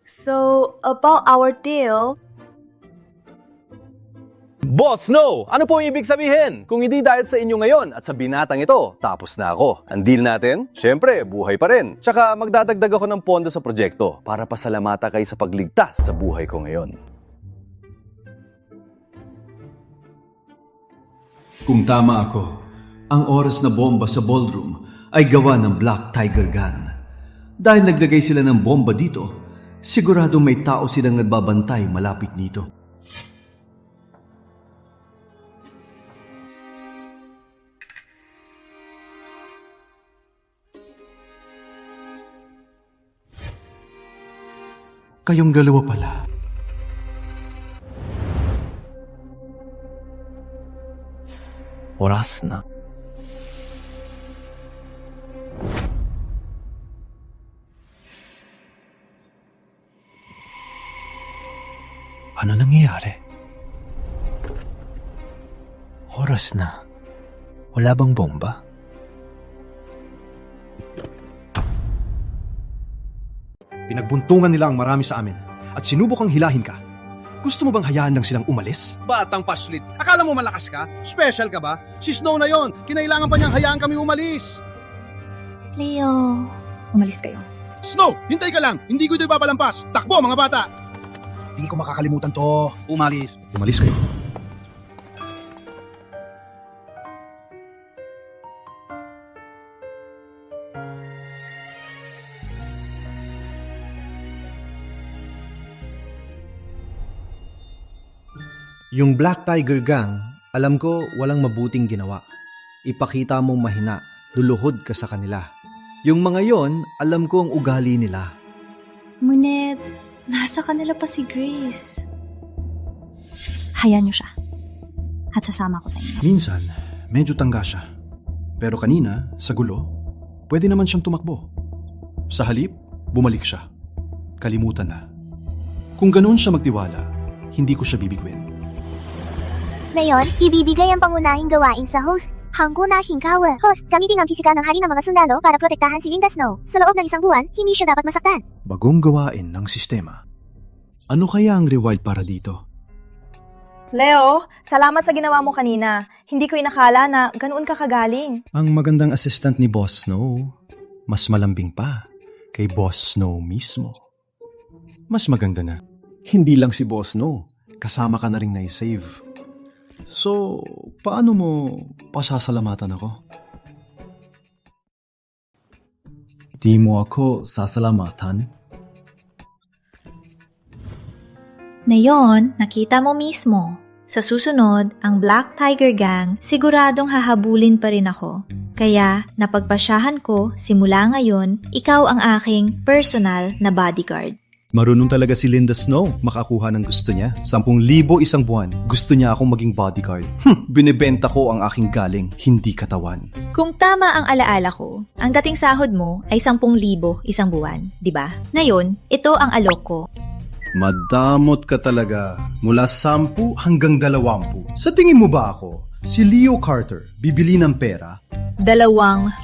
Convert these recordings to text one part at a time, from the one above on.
So, about our deal, Boss Snow, ano po ibig sabihin? Kung hindi dahil sa inyo ngayon at sa binatang ito, tapos na ako. Ang deal natin? Siyempre, buhay pa rin. Tsaka magdadagdag ako ng pondo sa proyekto para pasalamata kayo sa pagligtas sa buhay ko ngayon. Kung tama ako, ang oras na bomba sa ballroom ay gawa ng Black Tiger Gun. Dahil naglagay sila ng bomba dito, sigurado may tao silang nagbabantay malapit nito. Kayong dalawa pala. Oras na. Ano nangyayari? Oras na. Wala bang bomba? Pinagbuntungan nila ang marami sa amin at sinubukang hilahin ka. Gusto mo bang hayaan lang silang umalis? Batang paslit. Akala mo malakas ka? Special ka ba? Si Snow na yon. Kinailangan pa niyang hayaan kami umalis. Leo, umalis kayo. Snow, hintay ka lang. Hindi ko ito ipapalampas. Takbo mga bata. Hindi ko makakalimutan to. Umalis. Umalis kayo. Yung Black Tiger Gang, alam ko walang mabuting ginawa. Ipakita mong mahina, luluhod ka sa kanila. Yung mga yon, alam ko ang ugali nila. Ngunit, nasa kanila pa si Grace. Hayaan niyo siya. At sasama ko sa inyo. Minsan, medyo tangga siya. Pero kanina, sa gulo, pwede naman siyang tumakbo. Sa halip, bumalik siya. Kalimutan na. Kung ganoon siya magtiwala, hindi ko siya bibigwin. Ngayon, ibibigay ang pangunahing gawain sa host. Hanggo na Hinkawa. Host, gamitin ang pisika ng hari ng mga sundalo para protektahan si Linda Snow. Sa loob ng 1 buwan, hindi siya dapat masaktan. Bagong gawain ng sistema. Ano kaya ang reward para dito? Leo, salamat sa ginawa mo kanina. Hindi ko inakala na ganoon ka kagaling. Ang magandang assistant ni Boss Snow, mas malambing pa kay Boss Snow mismo. Mas maganda na. Hindi lang si Boss Snow, kasama ka na rin na-save. So, paano mo pasasalamatan ako? Di mo ako sasalamatan? Ngayon, nakita mo mismo. Sa susunod, ang Black Tiger Gang siguradong hahabulin pa rin ako. Kaya, napagpasyahan ko, simula ngayon, ikaw ang aking personal na bodyguard. Marunong talaga si Linda Snow makakuha ng gusto niya. 10,000 isang buwan. Gusto niya akong maging bodyguard. Binibenta ko ang aking galing, hindi katawan. Kung tama ang alaala ko, ang dating sahod mo ay 10,000 isang buwan, di ba? Ngayon, ito ang alok ko. Madamot ka talaga. Mula 10 hanggang 20. Sa tingin mo ba ako, si Leo Carter, bibili ng pera? 2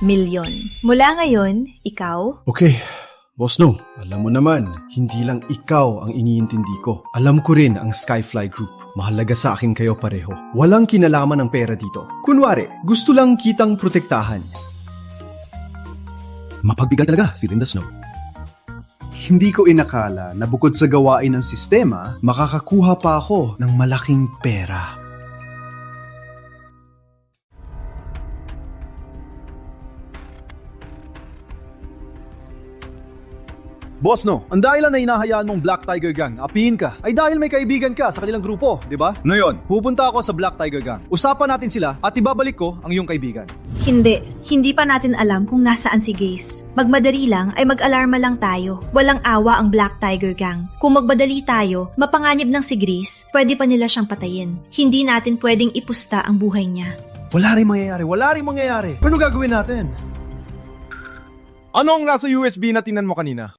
milyon. Mula ngayon, ikaw? Okay, Boss Snow, alam mo naman, hindi lang ikaw ang iniintindi ko. Alam ko rin ang Skyfly Group. Mahalaga sa akin kayo pareho. Walang kinalaman ng pera dito. Kunwari, gusto lang kitang protektahan. Mapagbigay talaga si Linda Snow. Hindi ko inakala na bukod sa gawain ng sistema, makakakuha pa ako ng malaking pera. Boss no, ang dahilan na hinahayaan mong Black Tiger Gang, apihin ka, ay dahil may kaibigan ka sa kanilang grupo, di ba? No yun, pupunta ako sa Black Tiger Gang. Usapan natin sila at ibabalik ko ang iyong kaibigan. Hindi pa natin alam kung nasaan si Grace. Magmadali lang ay mag-alarma lang tayo. Walang awa ang Black Tiger Gang. Kung magmadali tayo, mapanganib ng si Grace, pwede pa nila siyang patayin. Hindi natin pwedeng ipusta ang buhay niya. Wala rin mangyayari. Ano gagawin natin? Ano ang nasa USB na tinan mo kanina?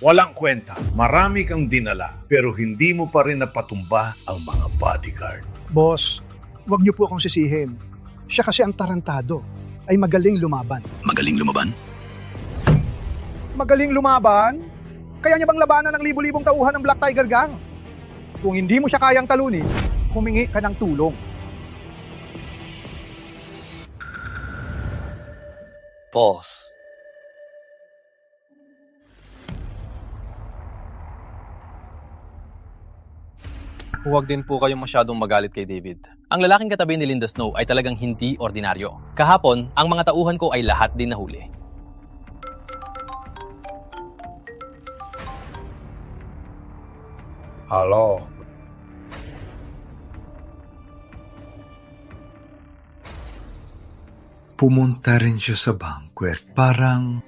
Walang kwenta. Marami kang dinala, pero hindi mo pa rin napatumba ang mga bodyguard. Boss, wag niyo po akong sisihin. Siya kasi ang tarantado. Ay magaling lumaban. Magaling lumaban? Magaling lumaban? Kaya niya bang labanan ng libu-libong tauhan ng Black Tiger Gang? Kung hindi mo siya kayang talunin, humingi ka ng tulong. Boss. Huwag din po kayong masyadong magalit kay David. Ang lalaking katabi ni Linda Snow ay talagang hindi ordinaryo. Kahapon, ang mga tauhan ko ay lahat din nahuli. Halo? Pumunta rin siya sa banquet. Parang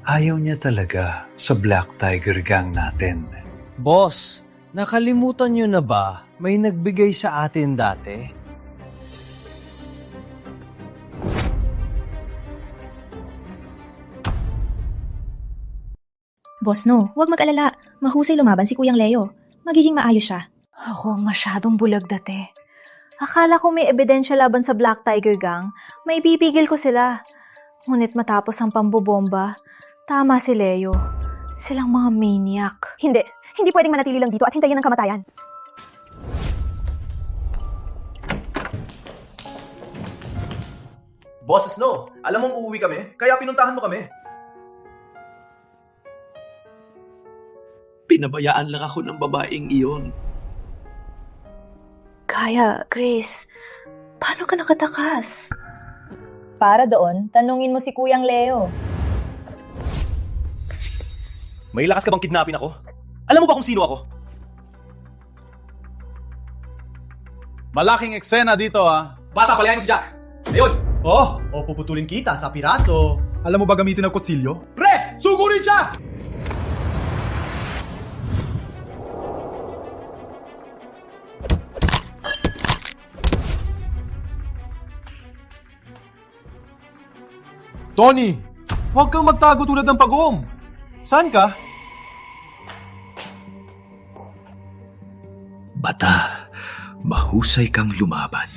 ayaw niya talaga sa Black Tiger Gang natin. Boss, nakalimutan niyo na ba may nagbigay sa atin dati? Boss No, huwag mag-alala. Mahusay lumaban si Kuyang Leo. Magiging maayos siya. Ako ang masyadong bulag dati. Akala ko may ebidensya laban sa Black Tiger Gang, may pipigil ko sila. Ngunit matapos ang pambobomba, tama si Leo. Silang mga maniac. Hindi. Hindi pwedeng manatili lang dito at hintayin ang kamatayan. Boss Snow, alam mong uuwi kami, kaya pinuntahan mo kami. Pinabayaan lang ako ng babaeng iyon. Kaya, Grace, paano ka nakatakas? Para doon, tanungin mo si Kuyang Leo. May lakas ka bang kidnapin ako? Alam mo ba kung sino ako? Malaking eksena dito Bata, palayain mo si Jack! Ayun! O puputulin kita sa piraso. Alam mo ba gamitin ng kutsilyo? Pre! Sugurin siya! Tony, huwag kang magtago tulad ng pag-uom. Saan ka? Bata, mahusay kang lumaban.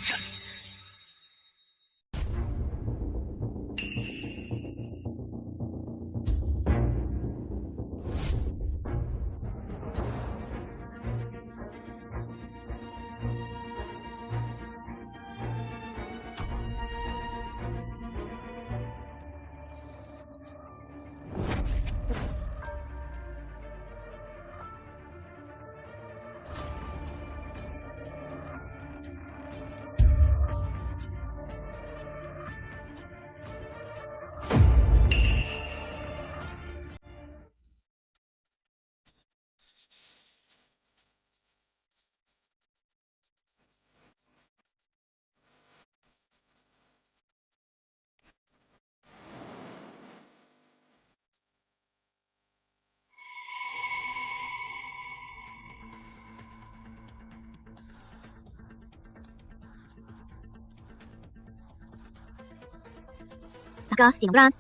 Saka, sinong brand?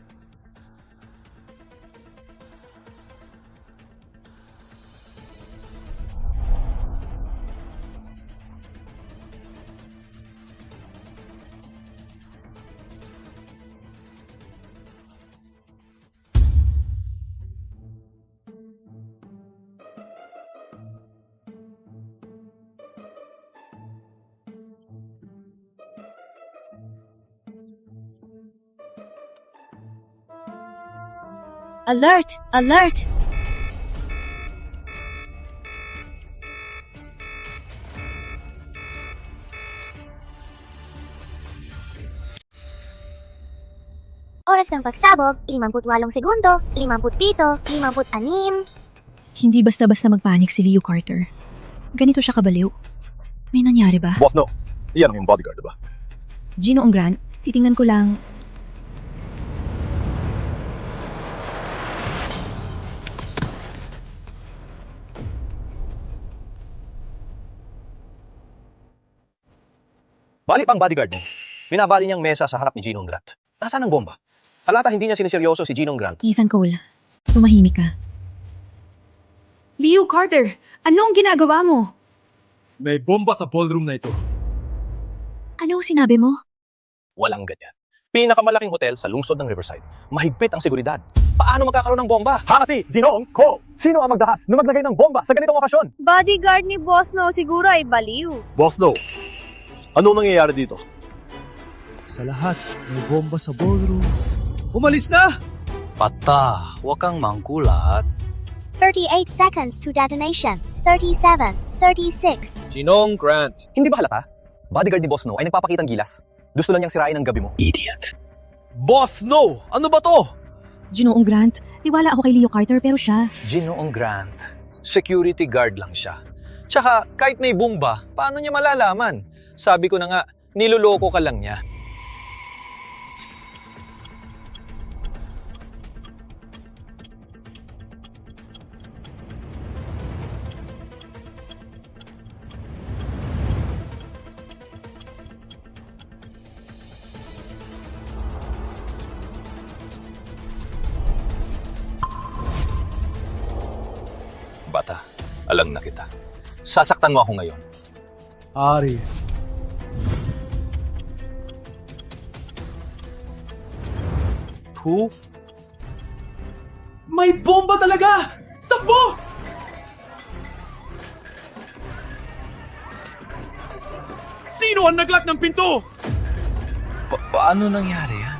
Alert! Alert! Oras ng pagsabog, 58 segundo, 57, 56. Hindi basta-basta magpanik si Leo Carter. Ganito siya kabaliw. May nangyari ba? Boss, no. Iyan ang yung bodyguard, diba? Gino Ongran, titingnan ko lang. Bali pang bodyguard mo. Binabali niyang mesa sa harap ni Ginong Grant. Nasaan ang bomba? Halata hindi niya siniseryoso si Ginong Grant. Ethan Cole, tumahimik ka. Leo Carter, anong ginagawa mo? May bomba sa ballroom na ito. Anong sinabi mo? Walang ganyan. Pinakamalaking hotel sa lungsod ng Riverside. Mahigpit ang seguridad. Paano magkakaroon ng bomba? Hangasi, Ginoong Ko! Sino ang magdahas na maglagay ng bomba sa ganitong okasyon? Bodyguard ni Boss No siguro ay baliw. Boss No, anong nangyayari dito? Sa lahat, may bomba sa ballroom. Umalis na! Bata, huwag kang mangkulat. 38 seconds to detonation. 37, 36. Ginoong Grant. Hindi ba halata? Bodyguard ni Boss No ay nagpapakitang gilas. Gusto lang niyang sirain ang gabi mo. Idiot. Boss No, ano ba to? Ginoong Grant, tiwala ako kay Leo Carter pero siya. Ginoong Grant. Security guard lang siya. Tsaka kahit may bomba, paano niya malalaman? Sabi ko na nga, niloloko ka lang niya. Bata, alam na kita. Sasaktan mo ako ngayon. Aris. Who? May bomba talaga! Takbo! Sino ang naglock ng pinto? Paano nangyari yan?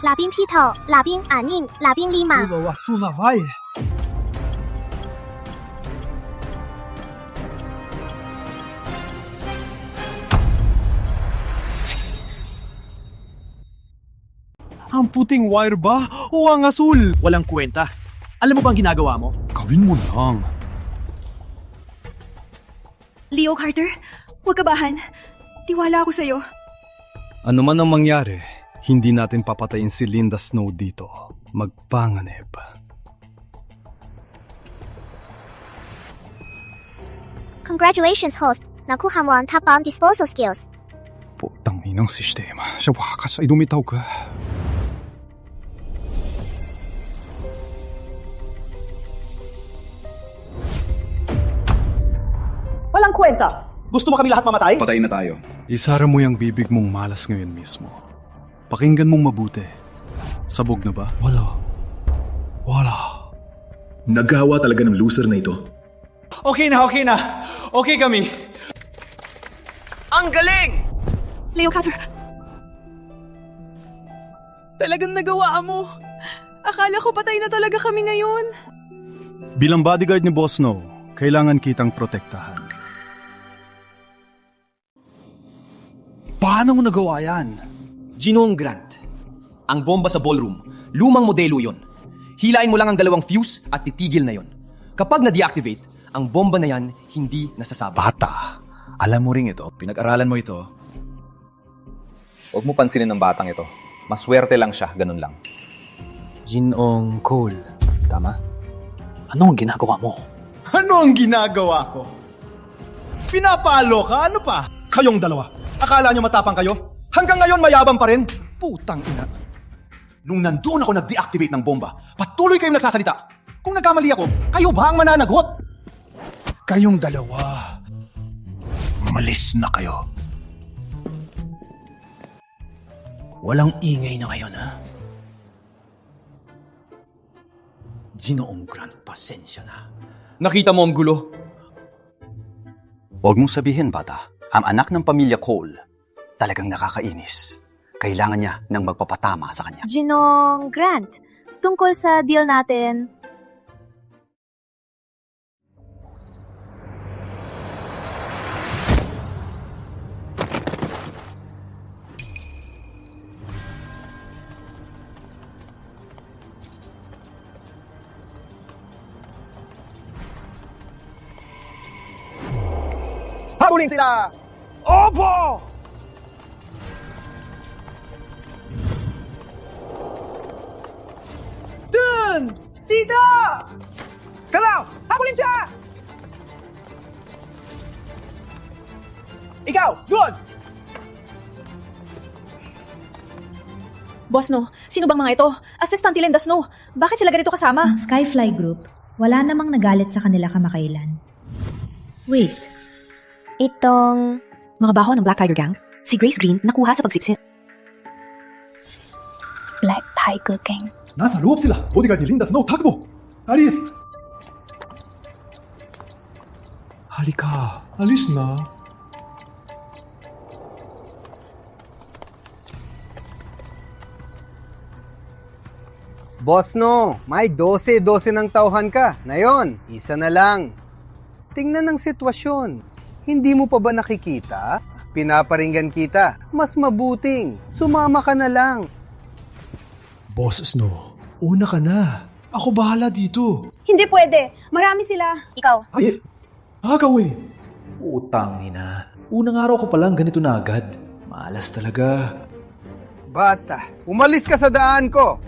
老兵劈头，老兵俺宁，老兵立马。 Sunavay. Ang puting wire ba o ang asul? Walang kwenta. Alam mo ba ang ginagawa mo? Gawin mo lang. Leo Carter, huwag kabahan. Tiwala ako sa'yo. Ano man ang mangyari, hindi natin papatayin si Linda Snow dito. Magpanganib. Congratulations, host. Nakuha mo ang top bomb disposal skills. Putang inang sistema. Sa wakas ay dumitaw ka. Walang kwenta. Gusto mo kami lahat mamatay? Patay na tayo. Isara mo yung bibig mong malas ngayon mismo. Pakinggan mong mabuti. Sabog na ba? Wala. Naghawa talaga ng loser na ito. Okay na. Okay kami. Ang galing! Leo Carter, talagang nagawa mo. Akala ko patay na talaga kami ngayon. Bilang bodyguard ni Boss No, kailangan kitang protektahan. Paano mo nagawa yan? Ginoong Grant. Ang bomba sa ballroom, lumang modelo yon. Hilain mo lang ang 2 fuse at titigil na yon. Kapag na-deactivate, ang bomba na yan hindi nasasabog. Bata, alam mo rin ito. Pinag-aralan mo ito. Huwag mo pansinin ng batang ito. Maswerte lang siya, ganun lang. Ginoong Cole. Tama? Ano ang ginagawa mo? Ano ang ginagawa ko? Pinapalo ka? Ano pa? Kayong dalawa. Akala nyo matapang kayo? Hanggang ngayon mayabang pa rin? Putang ina. Nung nandun ako nag-deactivate ng bomba, patuloy kayong nagsasalita. Kung nagkamali ako, kayo ba ang mananagot? Kayong dalawa. Malis na kayo. Walang ingay na ngayon, ha? Ginoong Grant, pasensya na. Nakita mo ang gulo? Huwag mong sabihin, bata. Ang anak ng pamilya Cole, talagang nakakainis. Kailangan niya ng magpapatama sa kanya. Ginoong Grant, tungkol sa deal natin, Habulin sila! Opo! Dun! Dito! Kalaw! Habulin siya! Ikaw! Doon! Boss No, sino bang mga ito? Assistant Linda Snow. Bakit sila ganito kasama? Ang Skyfly Group Wala namang nagalit sa kanila kamakailan. Wait, Itong mga baho ng Black Tiger Gang, si Grace Green nakuha sa pagsipsip. Black Tiger Gang. Nasa loob sila. Bodyguard ni Linda Snow, takbo! Alis! Halika, alis na. Boss no, may 12 ng tauhan ka. Ngayon, isa na lang. Tingnan ang sitwasyon. Hindi mo pa ba nakikita? Pinaparinggan kita. Mas mabuting, sumama ka na lang. Boss Snow, una ka na. Ako bahala dito. Hindi pwede. Marami sila. Ikaw. Ay, agaw eh. Utang ina. Unang araw ko palang ganito na agad. Malas talaga. Bata, umalis ka sa daan ko.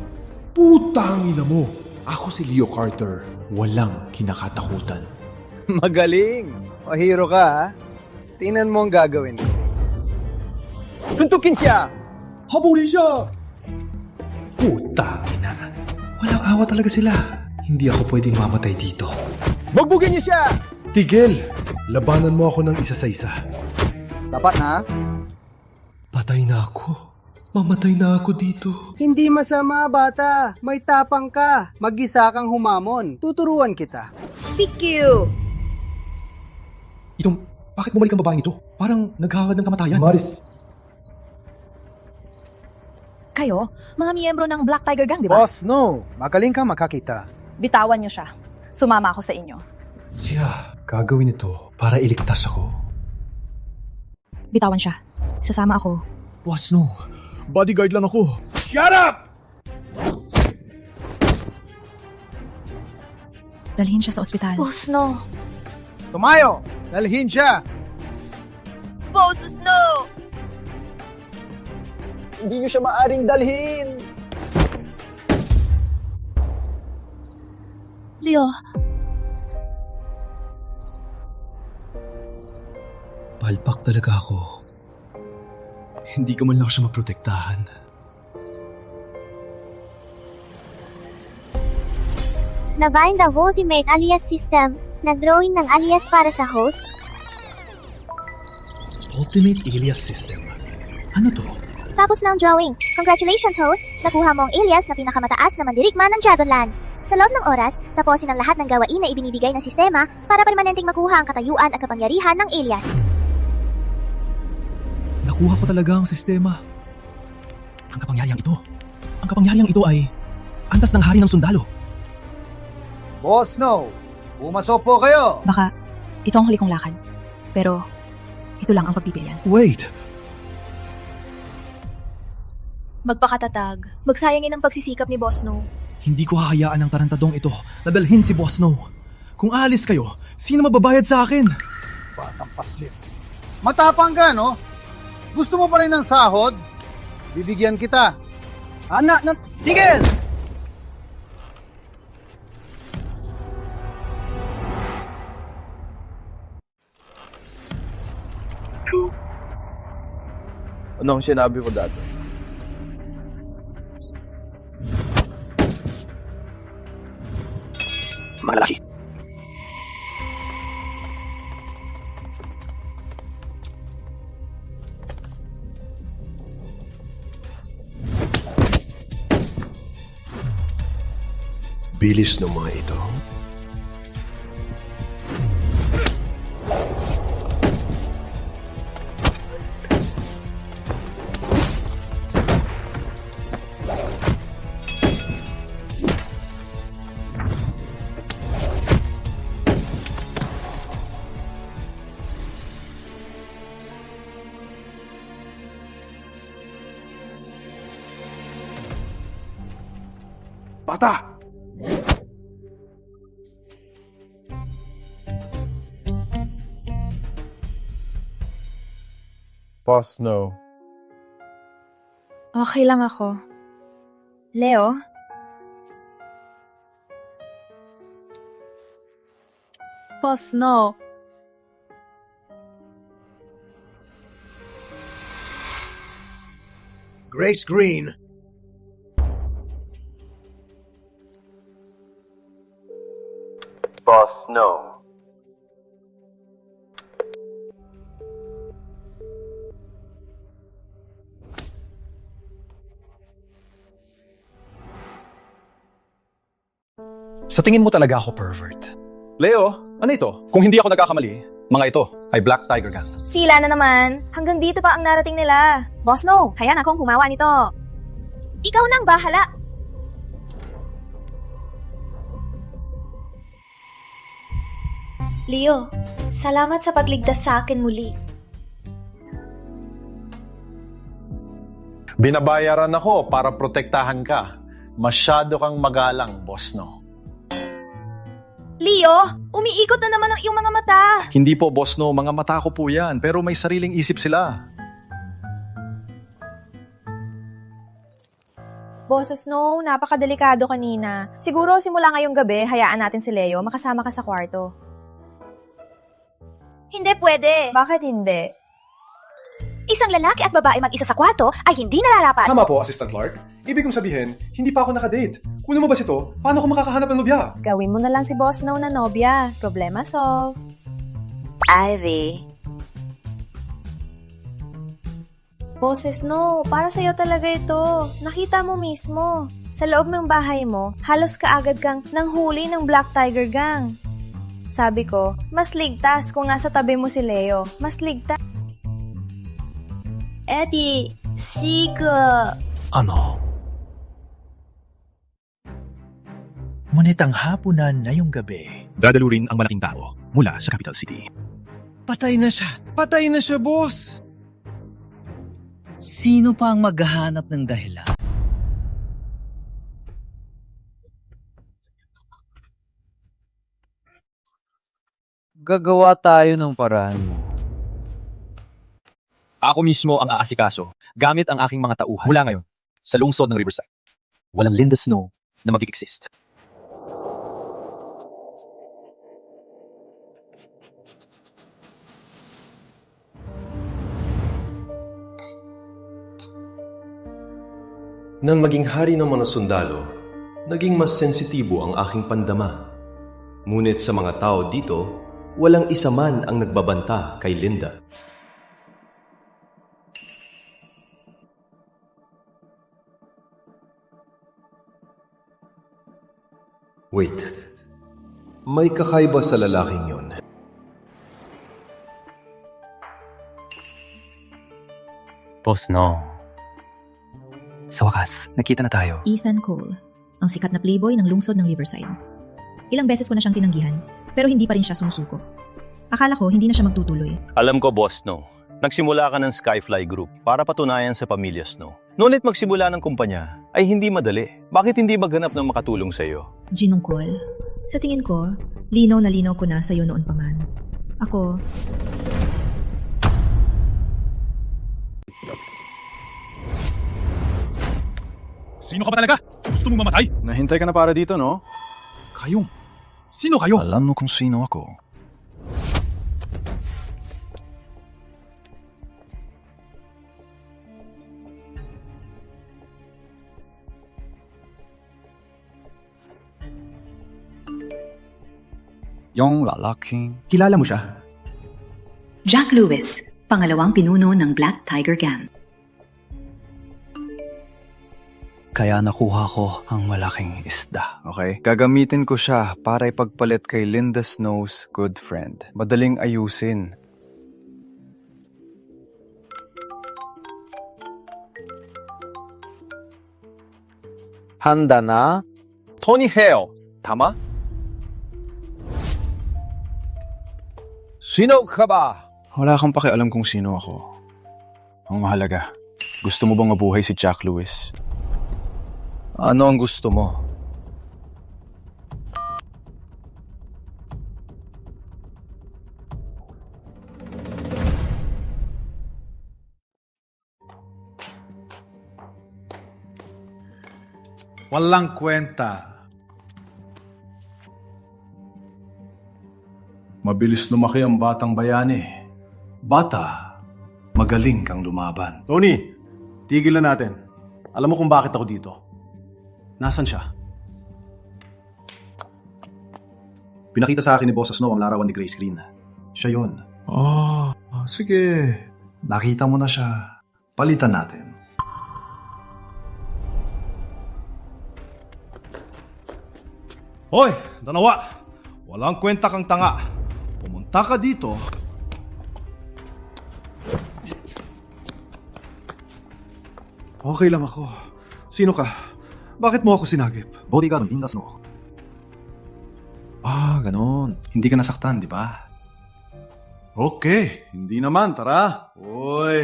Putang ina mo. Ako si Leo Carter. Walang kinakatakutan. Magaling. O hero ka ha. Tingnan mo ang gagawin ko. Suntukin siya! Habulin siya! Putang ina. Walang awa talaga sila. Hindi ako pwedeng mamatay dito. Bugbugin niyo siya! Tigil! Labanan mo ako ng isa sa isa. Sapat na? Patay na ako. Mamatay na ako dito. Hindi masama, bata. May tapang ka. Mag-isa kang humamon. Tuturuan kita. Pick you! Itong, bakit bumalik ang babaeng ito? Parang naghahawad ng kamatayan. Maris. Kayo, mga miyembro ng Black Tiger Gang, di ba? Boss, no. Magaling ka makakita. Bitawan niyo siya. Sumama ako sa inyo. Siya, gagawin ito para iligtas ako. Bitawan siya. Sasama ako. Boss no, bodyguard lang ako. Shut up! Dalhin siya sa ospital. Boss no. Tumayo! Dalhin siya! Boss no. Hindi niyo siya maaring dalhin! Leo, Palpak talaga ako. Hindi ko man lang siya maprotektahan. Na-bind ang ultimate alias system. Nag-drawing ng alias para sa host. Ultimate alias system. Ano to? Tapos na ang drawing. Congratulations, host! Nakuha mo ang alias na pinakamataas na mandirigma ng Dragonland. Sa loob ng oras, tapusin ang lahat ng gawain na ibinibigay ng sistema para permanenteng makuha ang katayuan at kapangyarihan ng alias. Nakuha ko talaga ang sistema. Ang kapangyarihang ito ay antas ng hari ng sundalo. Boss, no. Pumasok po kayo. baka ito ang huli kong lakad. Pero, ito lang ang pagpipilian. Wait, Magpakatatag. Magsayangin ang pagsisikap ni Boss No. hindi ko hahayaan ang tarantadong ito na dalhin si Boss No. Kung aalis kayo, sino mababayad sa akin? Batang paslit. Matapang ka, no? Gusto mo pa rin ng sahod? Bibigyan kita. Anak na... Tigil! Ano ang sinabi ko dati? Malaki. Bilis ng mga ito. Bata! Boss, no. Okay lang ako. Leo? Boss no. Grace Green. Sa tingin mo talaga ako pervert. Leo, ano ito? Kung hindi ako nagkakamali, mga ito ay Black Tiger Gang. Sila na naman. Hanggang dito pa ang narating nila. Boss No, hayaan akong humawa nito. Ikaw nang bahala. Leo, salamat sa pagligtas sa akin muli. Binabayaran ako para protektahan ka. Masyado kang magalang, Boss No. Leo, umiikot na naman ang iyong mga mata. Hindi po, Boss No. Mga mata ko po yan. Pero may sariling isip sila. Boses No, napakadelikado kanina. Siguro simula ngayong gabi, hayaan natin si Leo makasama ka sa kwarto. Hindi pwede. Bakit hindi? Isang lalaki at babae mag-isa sa kwarto ay hindi nararapat. Tama po, Assistant Clark. Ibig kong sabihin, hindi pa ako nakadate. Kung lumabas ito, paano ko makakahanap ng nobya? Gawin mo na lang si Boss No na nobya. Problema solve. Ivy. Boses No, para sa'yo talaga ito. Nakita mo mismo. Sa loob ng bahay mo, halos kaagad kang nanghuli ng Black Tiger Gang. Sabi ko, mas ligtas kung nasa tabi mo si Leo. Mas ligtas. Eddie, sigo. Ano? Ngunit ang hapunan na yung gabi. Dadalurin ang malaking tao mula sa capital city. Patay na siya! Patay na siya, boss! Sino pa ang maghahanap ng dahilan? Gagawa tayo ng paraan mo. Ako mismo ang aasikaso gamit ang aking mga tauhan mula ngayon sa lungsod ng Riverside. Walang Linda Snow na mag-exist. Nang maging hari ng mga sundalo, naging mas sensitibo ang aking pandama. Ngunit sa mga tao dito, walang isa man ang nagbabanta kay Linda. Wait, may kakaiba sa lalaking yon. Boss No. Sa wakas, nakita na tayo. Ethan Cole, ang sikat na playboy ng lungsod ng Riverside. Ilang beses ko na siyang tinanggihan, pero hindi pa rin siya sumusuko. Akala ko hindi na siya magtutuloy. Alam ko, Boss Snow. Nagsimula ka ng Skyfly Group para patunayan sa pamilya Snow. Ngunit magsimula ng kumpanya ay hindi madali. Bakit hindi maghanap ng makatulong sa iyo? Ginong Cole, sa tingin ko, linaw na linaw ko na sa'yo noon pa man. Ako... Sino ka ba talaga? Gusto mong mamatay? Nahintay ka na para dito, no? Kayo. Sino kayo? Alam mo kung sino ako. Yung lalaking... Kilala mo siya? Jack Lewis, pangalawang pinuno ng Black Tiger Gang. Kaya nakuha ko ang malaking isda. Okay? Gagamitin ko siya para ipagpalit kay Linda Snow's good friend. Madaling ayusin. Handa na? Tony Hale, tama? Sino ka ba? Wala kang pakialam kung sino ako. Ang mahalaga, gusto mo bang mabuhay si Jack Lewis? Ano ang gusto mo? Walang kwenta. Mabilis lumaki ang batang bayani. Bata, magaling kang lumaban. Tony, tigil na natin. Alam mo kung bakit ako dito. Nasaan siya? Pinakita sa akin ni Boss Snow ang larawan ni Grace Green. Siya yun. Oh, sige. Nakita mo na siya. Palitan natin. Hoy, dalawa! Walang kwenta kang tanga. Pumunta ka dito. Okay lang ako. Sino ka? Bakit mo ako sinagip? Bodyguard ng Linda Snow. Ganon. Hindi ka nasaktan, di ba? Okay, hindi naman. Tara. Hoy.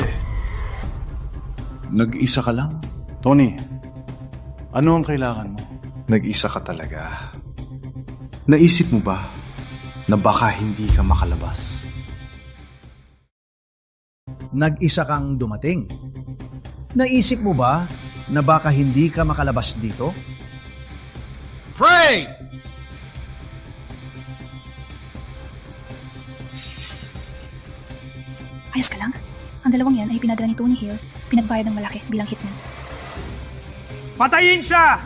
Nag-isa ka lang. Tony, ano ang kailangan mo? Nag-isa ka talaga. Naisip mo ba na baka hindi ka makalabas? Nag-isa kang dumating. Naisip mo ba na baka hindi ka makalabas dito? Pray! Ayos ka lang? Ang dalawang yan ay pinadala ni Tony Hill, pinagbayad ng malaki bilang hitman. Patayin siya!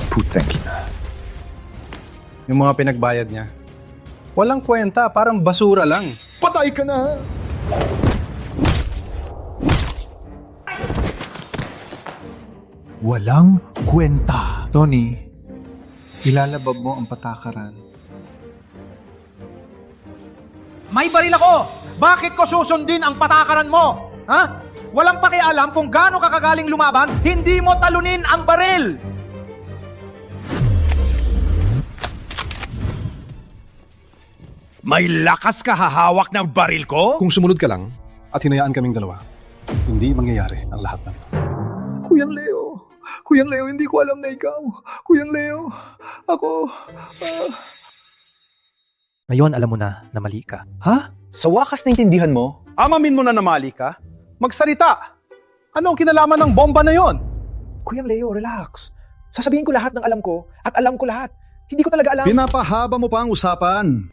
Putang ina. Yung mga pinagbayad niya. Walang kwenta, parang basura lang. Patay ka na! Walang kwenta. Tony, ilalabab mo ang patakaran. May baril ako! Bakit ko susundin ang patakaran mo? Ha? Walang pakialam kung gaano kakagaling lumaban, hindi mo talunin ang baril! May lakas ka hahawak ng baril ko? Kung sumunod ka lang at hinayaan kaming dalawa, hindi mangyayari ang lahat ng ito. Kuyang Leo, hindi ko alam na ikaw. Kuyang Leo, ako... Ngayon alam mo na mali ka. Ha? Sa wakas naintindihan mo? Amamin mo na namali ka? Magsalita! Ano ang kinalaman ng bomba na yon? Kuyang Leo, relax. Sasabihin ko lahat ng alam ko at alam ko lahat. Hindi ko talaga alam. Pinapahaba mo pa ang usapan.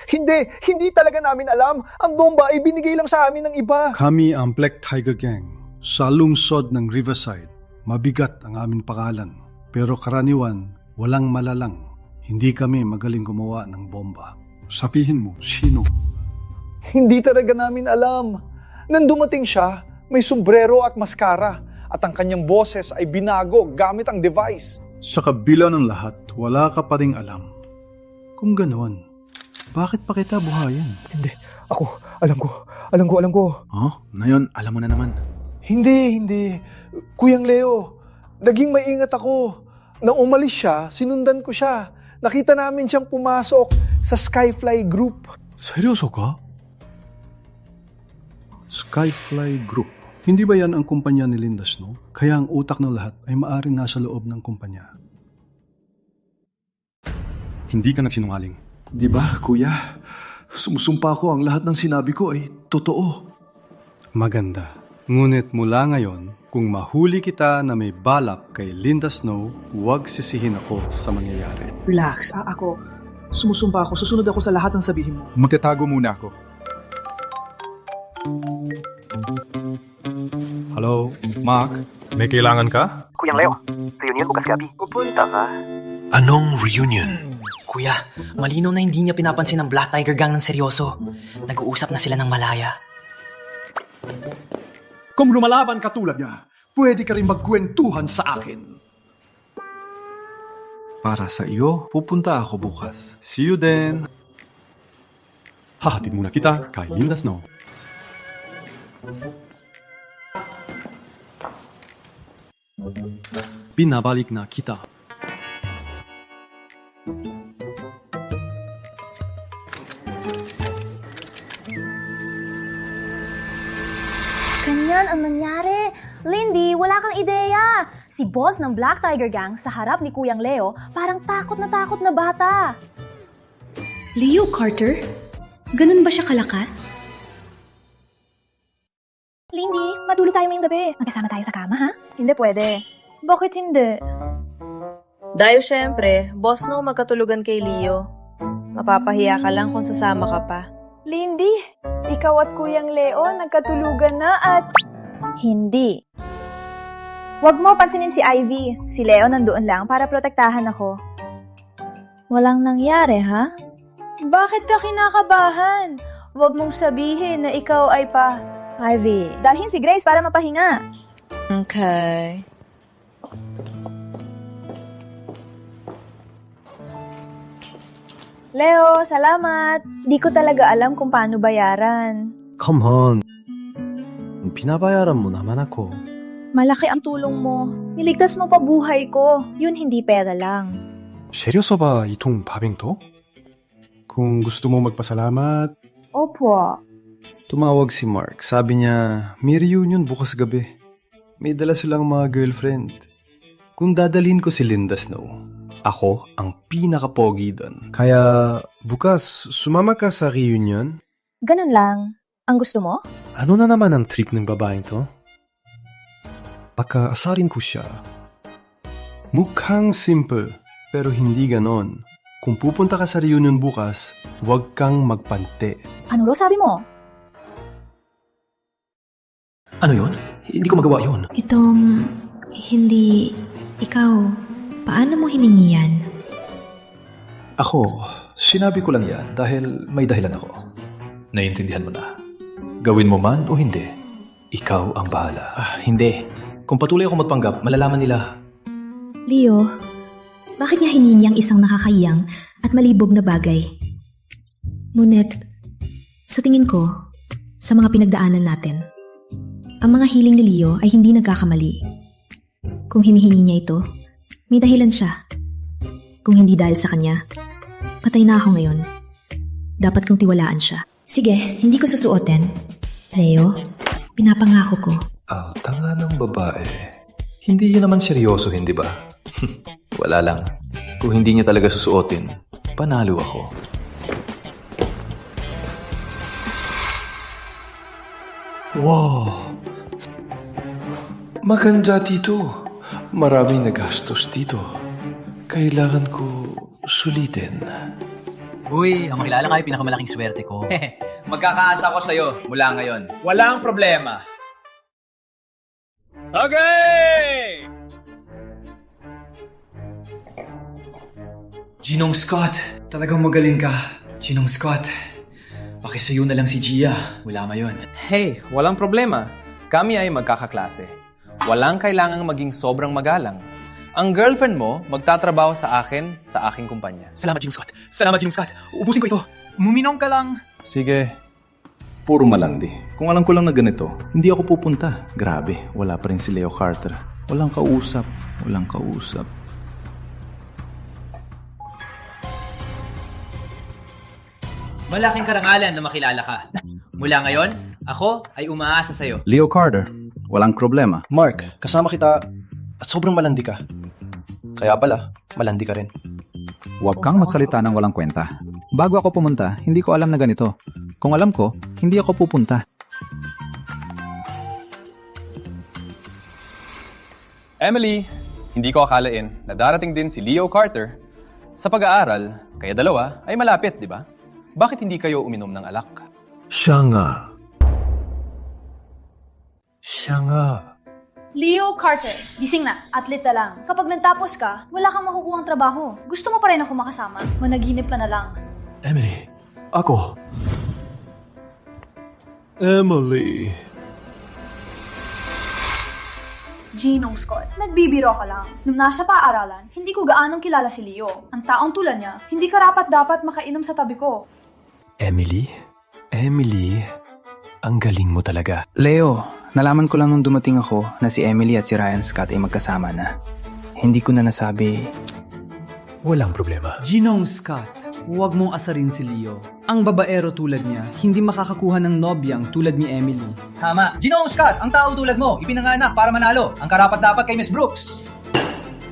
Hindi talaga namin alam. Ang bomba ay binigay lang sa amin ng iba. Kami ang Black Tiger Gang. Sa lungsod ng Riverside, mabigat ang aming pangalan. Pero karaniwan, walang malalang. Hindi kami magaling gumawa ng bomba. Sabihin mo, sino? Hindi talaga namin alam. Nang dumating siya, may sombrero at maskara. At ang kanyang boses ay binago gamit ang device. Sa kabila ng lahat, wala ka pa ring alam. Kung ganoon, bakit pa kita buhayin? Hindi. Alam ko. Oh, ngayon, alam mo na naman. Hindi. Kuyang Leo, naging maingat ako. Nang umalis siya, sinundan ko siya. Nakita namin siyang pumasok sa Skyfly Group. Seryoso ka? Skyfly Group. Hindi ba yan ang kumpanya ni Linda Snow? Kaya ang utak ng lahat ay maaaring nasa loob ng kumpanya. Hindi ka nagsinungaling. Di ba, kuya? Sumusumpa ko ang lahat ng sinabi ko ay totoo. Maganda. Ngunit mula ngayon, kung mahuli kita na may balak kay Linda Snow, huwag sisihin ako sa mangyayari. Relax, ako. Sumusumpa ako, susunod ako sa lahat ng sabihin mo. Magtatago muna ako. Hello, Mark? May kailangan ka? Kuyang Leo, reunion bukas gabi. Pupunta ka? Anong reunion? Kuya, malinaw na hindi niya pinapansin ang Black Tiger Gang ng seryoso. Nag-uusap na sila ng malaya. Kung lumalaban ka tulad niya, pwede ka rin magkwentuhan sa akin. Para sa iyo, pupunta ako bukas. See you then. Hahatid muna kita kay Linda Snow. Binabalik na kita. Ganyan ang nangyari. Lindy, wala kang ideya. Si boss ng Black Tiger Gang sa harap ni Kuyang Leo parang takot na bata. Leo Carter? Ganun ba siya kalakas? Lindy, matulog tayo ngayong gabi. Magkasama tayo sa kama, ha? Hindi pwede. Bakit hindi? Dahil syempre, boss no magkatulugan kay Leo. Mapapahiya ka lang kung sasama ka pa. Lindy, ikaw at Kuyang Leo nagkatulugan na at... Hindi. Huwag mo pansinin si Ivy. Si Leo nandoon lang para protektahan ako. Walang nangyari, ha? Bakit ka kinakabahan? Huwag mong sabihin na ikaw ay pa... Ivy, dalhin si Grace para mapahinga. Okay. Leo, salamat. Di ko talaga alam kung paano bayaran. Come on. Pinabayaran mo naman ako. Malaki ang tulong mo. Niligtas mo pa buhay ko. Yun hindi pera lang. seryoso ba itong babeng to? Kung gusto mo magpasalamat, Opo. Tumawag si Mark. Sabi niya, may reunion bukas gabi. May dala silang mga girlfriend. Kung dadalhin ko si Linda Snow, ako ang pinaka-pogi doon. Kaya bukas, sumama ka sa reunion? Ganun lang. Ang gusto mo? Ano na naman ang trip ng babaeng to? Baka asarin ko siya. Mukhang simple, pero hindi ganon. Kung pupunta ka sa reunion bukas, huwag kang magpante. Ano raw sabi mo? Ano yun? Hindi ko magawa yun. Itong, hindi, ikaw, paano mo hiningi yan? Ako, sinabi ko lang yan dahil may dahilan ako. Naiintindihan mo na. Gawin mo man o hindi, ikaw ang bahala. Hindi. Kung patuloy ako magpanggap, malalaman nila. Leo, bakit niya hiningi ang isang nakakahiyang at malibog na bagay? Ngunit, sa tingin ko, sa mga pinagdaanan natin, ang mga hiling ni Leo ay hindi nagkakamali. Kung hinihingi niya ito, may dahilan siya. Kung hindi dahil sa kanya, patay na ako ngayon. Dapat kong tiwalaan siya. Sige, hindi ko susuotin. Leo, pinapangako ko. Ang tanga ng babae. Hindi yun naman seryoso, hindi ba? Wala lang. Kung hindi niya talaga susuotin, panalo ako. wow! Maganda dito. Maraming nagastos dito. Kailangan ko sulitin. Uy, ang makilala ka ay pinakamalaking swerte ko. Magkakaasa ko sa'yo mula ngayon. Walang problema. Okay! Ginong Scott, talagang magaling ka. Ginong Scott, pakisayo na lang si Gia. Wala ngayon. Hey, walang problema. Kami ay magkakaklase. Walang kailangang maging sobrang magalang. Ang girlfriend mo magtatrabaho sa akin sa aking kumpanya. Salamat, Ginong Scott. Salamat, Ginong Scott. Ubusin ko ito. Muminong ka lang. Sige. Puro malandi. Kung alam ko lang na ganito, hindi ako pupunta. Grabe, wala pa rin si Leo Carter. Walang kausap. Walang kausap. Malaking karangalan na makilala ka. Mula ngayon, ako ay umaasa sa'yo. Leo Carter, walang problema. Mark, kasama kita at sobrang malandi ka. Kaya pala, malandi ka rin. Huwag kang magsalita ng walang kwenta. Bago ako pumunta, hindi ko alam na ganito. Kung alam ko, hindi ako pupunta. Emily, hindi ko akalain na darating din si Leo Carter sa pag-aaral, kaya dalawa ay malapit, di ba? Bakit hindi kayo uminom ng alak? Siya nga. Siya nga. Leo Carter, gising na, atleta lang. Kapag nagtapos ka, wala kang makukuhang trabaho. Gusto mo pa rin ako makasama? Managinip ka na lang. Emily, ako. Emily. Ginong Scott, nagbibiro ka lang. Nung nasa paaralan, hindi ko gaanong kilala si Leo. Ang taong tulad niya, hindi karapat-dapat makainom sa tabi ko. Emily? Emily? Ang galing mo talaga. Leo, nalaman ko lang nung dumating ako na si Emily at si Ryan Scott ay magkasama na. Hindi ko na nasabi. Walang problema. Ginong Scott, huwag mong asarin si Leo. Ang babaero tulad niya, hindi makakakuha ng nobyang tulad ni Emily. Tama. Ginong Scott, ang tao tulad mo, ipinanganak para manalo. Ang karapat-dapat kay Miss Brooks.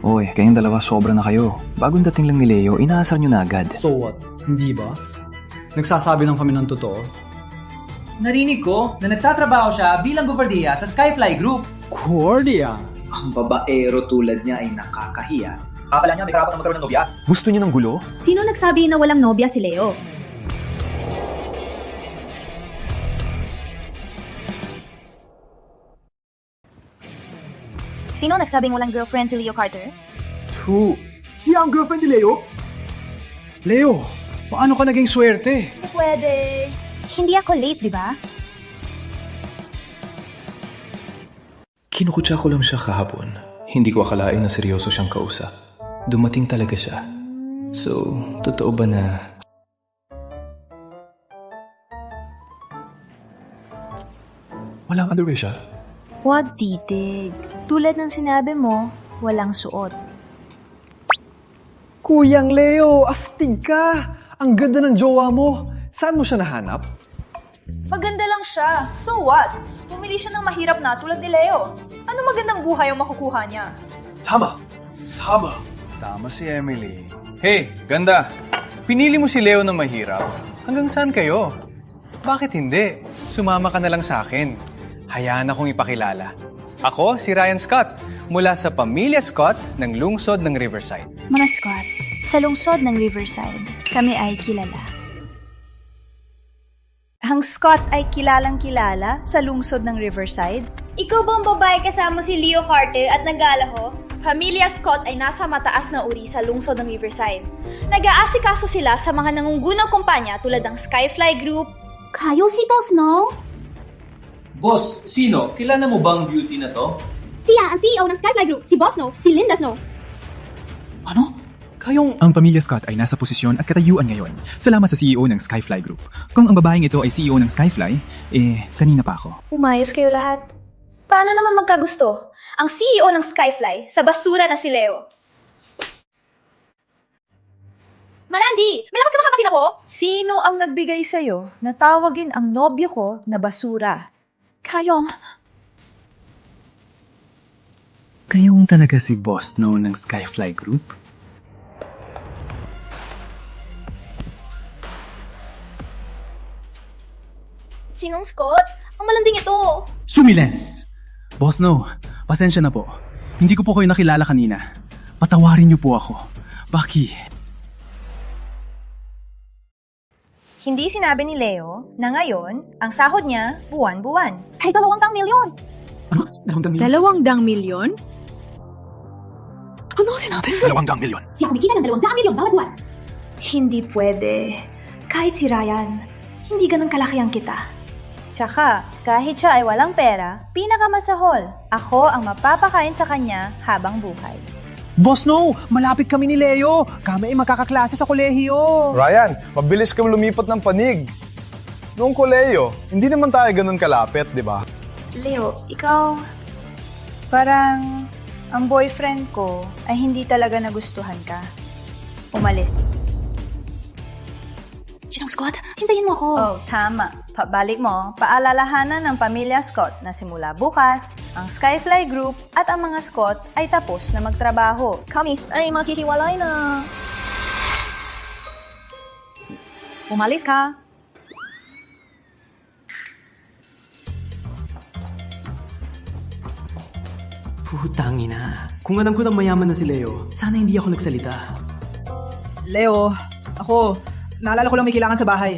Oy, kayong dalawa sobra na kayo. Bagong dating lang ni Leo, inaasar nyo na agad. So what? Hindi ba? Nagsasabi lang kami ng totoo. Narinig ko na nagtatrabaho siya bilang guwardiya sa Skyfly Group. Guardia? Ang babaero tulad niya ay nakakahiya. Akala niya may karapat na magkaroon ng nobya. Gusto niyo ng gulo? Sino nagsabi na walang nobya si Leo? Sino nagsabing walang girlfriend si Leo Carter? Siya ang girlfriend ni Leo? Leo, paano ka naging swerte? Pwede. Hindi ako late, di ba? Kinukutsa ko lang siya kahapon. Hindi ko akalain na seryoso siyang kausap. Dumating talaga siya. So, totoo ba na... Walang underwear siya? Huwag titig. Tulad ng sinabi mo, walang suot. Kuyang Leo, astig ka! Ang ganda ng jowa mo. Saan mo siya nahanap? Maganda lang siya. So what? Pumili siya ng mahirap na tulad ni Leo. Ano magandang buhay ang makukuha niya? Tama. Tama. Tama si Emily. Hey, ganda. Pinili mo si Leo na mahirap. Hanggang saan kayo? Bakit hindi? Sumama ka na lang sa akin. Hayaan akong ipakilala. Ako si Ryan Scott, mula sa Pamilya Scott ng lungsod ng Riverside. Mga Scott, sa lungsod ng Riverside, kami ay kilala. Ang Scott ay kilalang-kilala sa lungsod ng Riverside. Ikaw bang babae kasama si Leo Carter at nag-aalaho? Pamilya Scott ay nasa mataas na uri sa lungsod ng Riverside. Nag-aasikaso sila sa mga nangungunang kumpanya tulad ng Skyfly Group. Kayo si Boss, no? Boss, sino? Kilala mo bang beauty na to? Siya ang CEO ng Skyfly Group, si Boss Snow, si Linda Snow. Ang Pamilya Scott ay nasa posisyon at katayuan ngayon. Salamat sa CEO ng Skyfly Group. Kung ang babaeng ito ay CEO ng Skyfly, kanina pa ako. Umayos kayo lahat. Paano naman magkagusto? Ang CEO ng Skyfly sa basura na si Leo. Malandi! May lakas ka makapasin ako? Sino ang nagbigay sa'yo na tawagin ang nobyo ko na basura? Kayong talaga si Boss Snow ng Skyfly Group? Sinong Scott? Ang malanding ito! Sumilens! Boss Snow, pasensya na po. Hindi ko po kayo nakilala kanina. Patawarin niyo po ako. Baki. Hindi sinabi ni Leo na ngayon, ang sahod niya buwan-buwan. Ay, 200 milyon! 200 milyon? Ano sinabi? 200 milyon. Siya kumikita ng 200 milyon bawat buwan. Hindi pwede. Kahit si Ryan, hindi ganun kalakihan kita. Tsaka, kahit siya ay walang pera, pinakamasahol. Ako ang mapapakain sa kanya habang buhay. Boss No, malapit kami ni Leo. Kami ay magkakaklase sa kolehiyo. Ryan, mabilis kang lumipat ng panig. Noong koleyo, hindi naman tayo ganun kalapit, di ba? Leo, ikaw... Parang ang boyfriend ko ay hindi talaga nagustuhan ka. Umalis. Sinong Scott? Hintayin mo ako. Oh, tama. Pabalik mo, paalalahanan ng Pamilya Scott na simula bukas, ang Skyfly Group at ang mga Scott ay tapos na magtrabaho. Kami ay makikiwalay na. Umalis ka. Putang ina. Kung alam ko na mayaman na si Leo, sana hindi ako nagsalita. Leo, ako, naalala ko lang may kailangan sa bahay.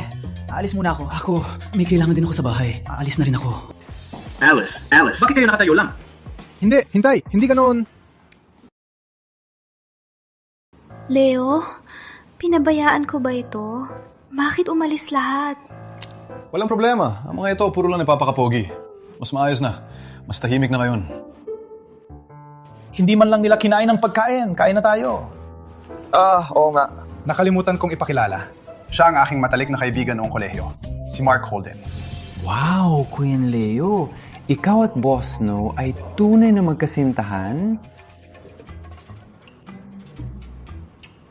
Aalis muna ako. Ako, may kailangan din ako sa bahay. Aalis na rin ako. Alice, bakit kayo nakatayo lang? Hindi, hintay. Hindi ka noon. Leo, pinabayaan ko ba ito? Bakit umalis lahat? Walang problema. Ang mga ito, puro lang napapakapogi. Mas maayos na. Mas tahimik na ngayon. Hindi man lang nila kinain ng pagkain. Kain na tayo. Oo nga. Nakalimutan kong ipakilala. Siya ang aking matalik na kaibigan noong kolehiyo. Si Mark Holden. Wow, Kuya Leo. Ikaw at Boss Snow ay tunay na magkasintahan?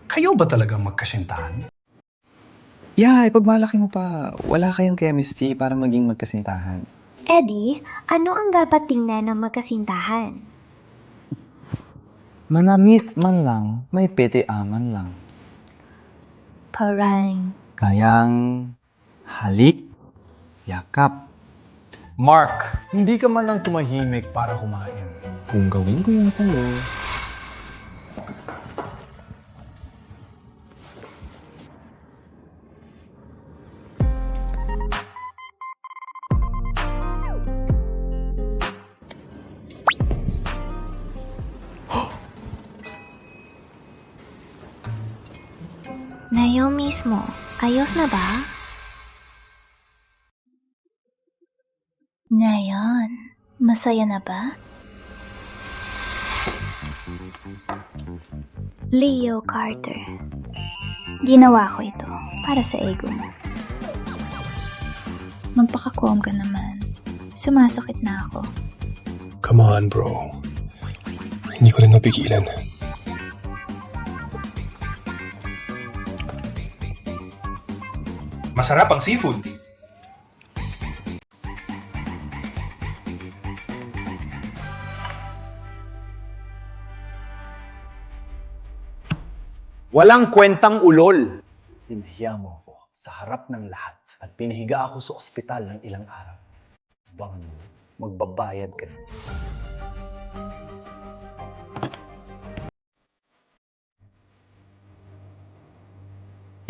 Kayo ba talagang magkasintahan? Yeah, ipagmalaki mo pa. Wala kayong chemistry para maging magkasintahan. Eddie, ano ang dapat tingnan ng magkasintahan? Manamit man lang, may piti-aman lang. Parang... Kayang halik, yakap. Mark, hindi ka man lang tumahimik para kumain. Kung gawin ko yung sa'yo. Ngayon mismo, ayos na ba? Ngayon, masaya na ba? Leo Carter. Ginawa ko ito para sa ego mo. Magpaka-calm ka naman. Sumasakit na ako. Come on, bro. Hindi ko rin mapigilan. Masarap ang seafood. Walang kwentang ulol. Pinahiya mo ako sa harap ng lahat at pinahiga ako sa ospital ng ilang araw. Abangan mo, magbabayad ka na.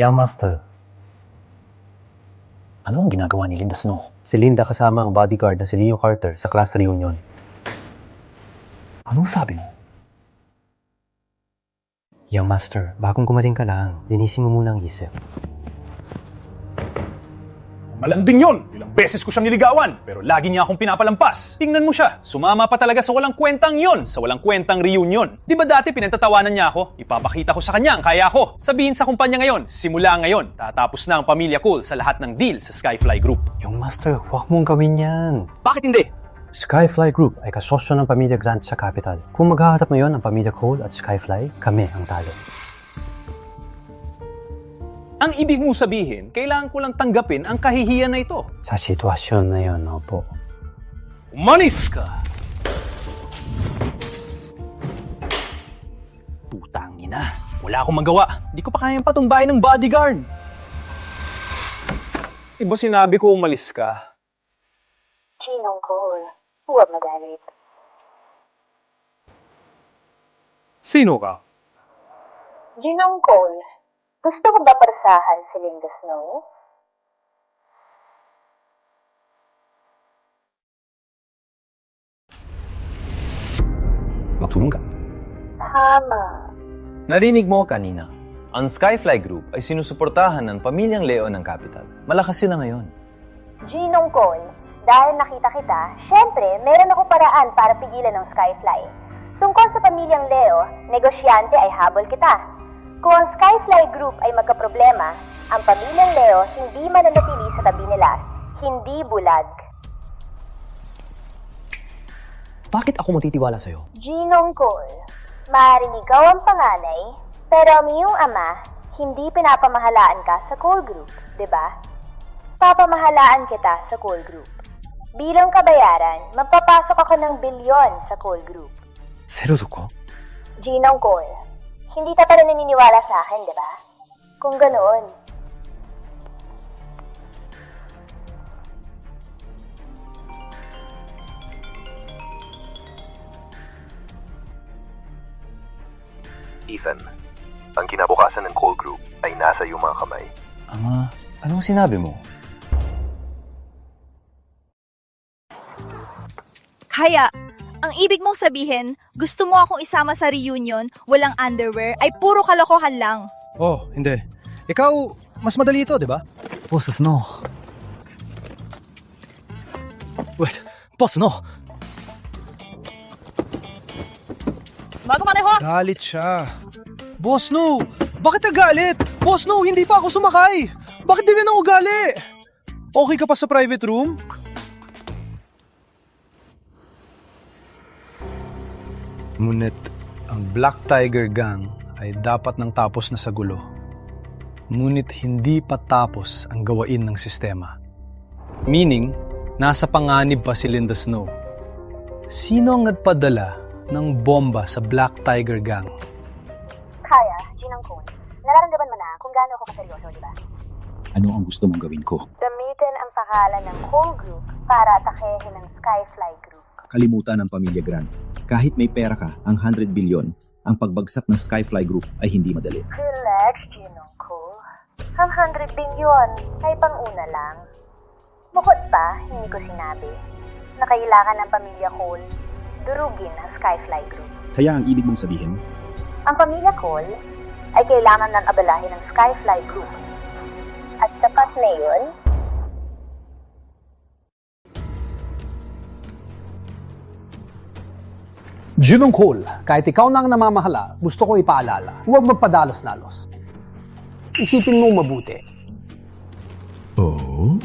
Yeah, Master. Ano ang ginagawa ni Linda Snow? Si Linda kasama ang bodyguard na si Leo Carter sa class reunion. Anong sabi mo? Young Master, bagong gumaling ka lang. Linisin mo muna ang isip. Malanding yon! Ilang beses ko siyang niligawan, pero lagi niya akong pinapalampas. Tingnan mo siya, sumama pa talaga sa walang kwentang yon, sa walang kwentang reunion. Di ba dati pinantatawanan niya ako? Ipapakita ko sa kanya ang kaya ko. Sabihin sa kumpanya ngayon, simula ngayon, tatapos na ang Pamilya Cool sa lahat ng deal sa Skyfly Group. Young Master, huwag mong gawin yan. Bakit hindi? Skyfly Group ay kasosyo ng Pamilya Grant sa Capital. Kung maghahatap ngayon ang Pamilya Cole at Skyfly, kami ang talo. Ang ibig mo sabihin, kailangan ko lang tanggapin ang kahihiyan na ito. Sa sitwasyon na yon, opo. Umalis ka! Putang ina, wala akong magawa. Di ko pa kayang patumbahin ng bodyguard. Iba sinabi ko umalis ka. Ginong Cole, huwag magalit. Sino ka? Ginong Cole, gusto mo ba parasahan si Linda Snow? Magtulong ka. Tama. Narinig mo kanina. Ang Skyfly Group ay sinusuportahan ng Pamilyang Leo ng Capital. Malakas sila ngayon. Ginong Cole, dahil nakita kita, syempre, meron ako paraan para pigilan ng Skyfly. Tungkol sa Pamilyang Leo, negosyante ay habol kita. Kung ang Skyfly Group ay magkaproblema, ang Pamilyang Leo hindi mananatili sa tabi nila, hindi bulag. Bakit ako matitiwala sa'yo? Ginong Cole, maaaring ikaw ang panganay, pero ang iyong ama, hindi pinapamahalaan ka sa Cole Group, di ba? Papamahalaan kita sa Cole Group. Bilang kabayaran, magpapasok ako ng bilyon sa Cole Group. Seryoso ko? Ginong Cole, hindi ka pa rin naniniwala sa akin, di ba? Kung ganoon. Ethan, ang kinabukasan ng Cole Group ay nasa iyong mga kamay. Ama, anong sinabi mo? Kaya, ang ibig mong sabihin, gusto mo akong isama sa reunion, walang underwear, ay puro kalokohan lang. Oh, hindi. Ikaw, mas madali ito, di ba? Boss Snow. Wait, Boss Snow. Bago maneho! Galit siya. Boss Snow, bakit nagalit? Boss Snow, hindi pa ako sumakay. Bakit di na ugali? Okay ka pa sa private room? Ngunit, ang Black Tiger Gang ay dapat nang tapos na sa gulo. Ngunit hindi pa tapos ang gawain ng sistema. Meaning, nasa panganib pa si Linda Snow. Sino ang nagpadala ng bomba sa Black Tiger Gang? Kaya, Ginong Cole, nararamdaman mo na kung gaano ako kaseryoso, di ba? Ano ang gusto mong gawin ko? Gamitin ang pangalan ng Cole Group para atakehin ang Skyfly Group. Kalimutan ng Pamilya Grant. Kahit may pera ka, ang 100 bilyon, ang pagbagsak ng Skyfly Group ay hindi madali. Relax, Ginong Cole. Ang 100 bilyon ay pang-una lang. Bukod pa, hindi ko sinabi na kailangan ng Pamilya Cole durugin ang Skyfly Group. Kaya ang ibig mong sabihin? Ang Pamilya Cole ay kailangan ng abalahin ng Skyfly Group. At sapat na yun, Junong Cole, kahit ikaw na ang namamahala, gusto ko ipaalala, huwag magpadalos-dalos. Isipin mo mabuti. Oh?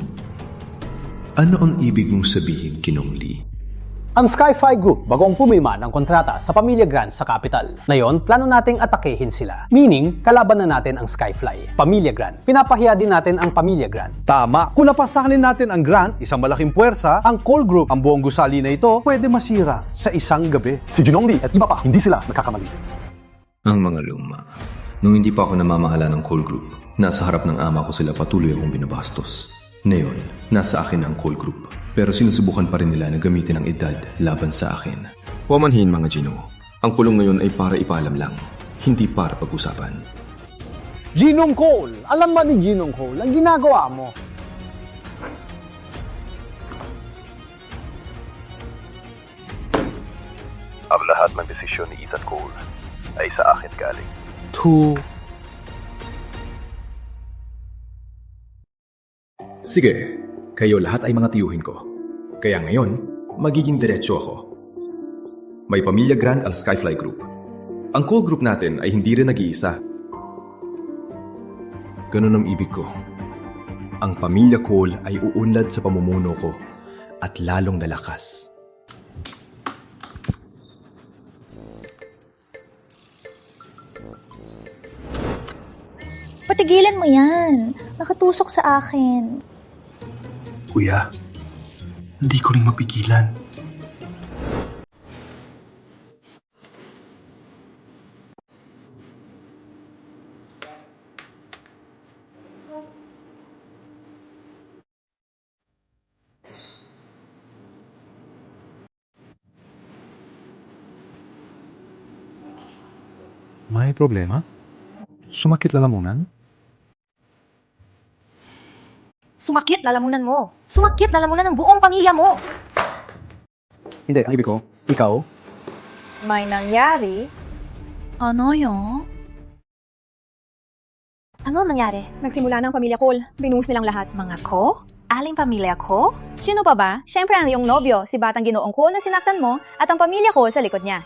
Ano ang ibig mong sabihin, Kinong Lee? Ang Skyfly Group bagong pumima ng kontrata sa Pamilya Grant sa Capital. Ngayon, plano nating atakehin sila. Meaning, kalaban na natin ang Skyfly, Pamilya Grant. Pinapahiya din natin ang Pamilya Grant. Tama. Kung lapasanin natin ang Grant, isang malaking puwersa, ang Cole Group, ang buong gusali na ito, pwede masira sa isang gabi. Si Junong Lee at iba pa, hindi sila nagkakamali. Ang mga luma. Nung hindi pa ako namamahala ng Cole Group, nasa harap ng ama ko sila patuloy akong binabastos. Ngayon, nasa akin ang Cole Group. Pero sinusubukan pa rin nila na gamitin ang edad laban sa akin. Wamanhin mga Gino. Ang pulong ngayon ay para ipaalam lang, hindi para pag-usapan. Ginong Cole! Alam ba ni Ginong Cole ang ginagawa mo? Ang lahat ng desisyon ni Ethan Cole ay sa akin galing. Sige, kayo lahat ay mga tiyuhin ko. Kaya ngayon, magiging diretsyo ako. May Pamilya Grant al Skyfly Group. Ang Cole Group natin ay hindi rin nag-iisa. Ganun ang ibig ko. Ang Pamilya Cole ay uunlad sa pamumuno ko at lalong lalakas. Patigilan mo yan. Nakatusok sa akin. Kuya, hindi ko rin mapigilan. May problema? Sumakit lalamunan? Sumakit lalamunan mo. Sumakit lalamunan ng buong pamilya mo. Hindi, ang ibig ko, ikaw? May nangyari? Ano yun? Ano nangyari? Nagsimula ng pamilya Cole. Binuhos nilang lahat. Mga ko? Aling pamilya ko? Sino pa ba? Siyempre ang iyong nobyo, si Batang Ginoong Cole na sinaktan mo at ang pamilya ko sa likod niya.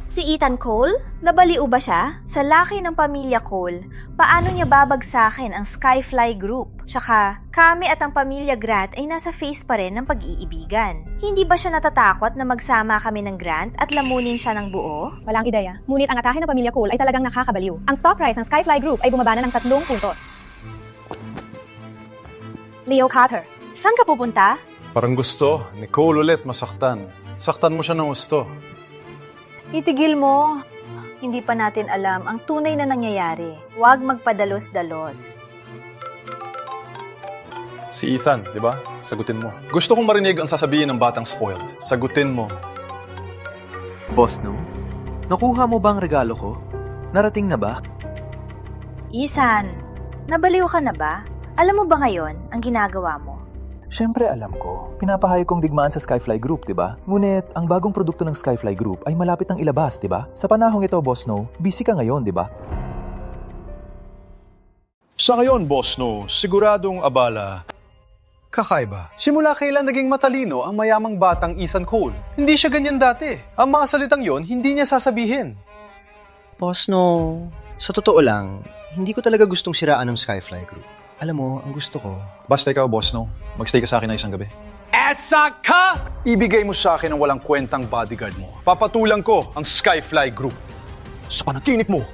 Si Ethan Cole? Nabaliw ba siya? Sa laki ng pamilya Cole, paano niya babagsakin ang Skyfly Group? Tsaka, kami at ang pamilya Grant ay nasa face pa rin ng pag-iibigan. Hindi ba siya natatakot na magsama kami ng Grant at lamunin siya ng buo? Walang ideya. Ngunit ang atahe ng pamilya Cole ay talagang nakakabaliw. Ang stock price ng Skyfly Group ay bumaba na ng 3 puntos. Leo Carter, saan ka pupunta? Parang gusto ni Cole ulit masaktan. Saktan mo siya ng gusto. Itigil mo. Hindi pa natin alam ang tunay na nangyayari. Huwag magpadalos-dalos. Si Ethan, di ba? Sagutin mo. Gusto kong marinig ang sasabihin ng batang spoiled. Sagutin mo. Boss, no? Nakuha mo ba ang regalo ko? Narating na ba? Ethan, nabaliw ka na ba? Alam mo ba ngayon ang ginagawa mo? Siyempre alam ko. Pinapahayag kong digmaan sa Skyfly Group, di ba? Ngunit, ang bagong produkto ng Skyfly Group ay malapit ng ilabas, di ba? Sa panahong ito, Boss No, busy ka ngayon, di ba? Sa ngayon, Boss No, siguradong abala. Kakaiba. Simula kailan naging matalino ang mayamang batang Ethan Cole? Hindi siya ganyan dati. Ang mga salitang yon, hindi niya sasabihin. Boss No, sa totoo lang, hindi ko talaga gustong siraan ng Skyfly Group. Alam mo, ang gusto ko... Basta ikaw, Boss No, magstay ka sa akin na isang gabi. Esa ka! Ibigay mo sa akin ang walang kwentang bodyguard mo. Papatulang ko ang Skyfly Group. Sa panaginip mo!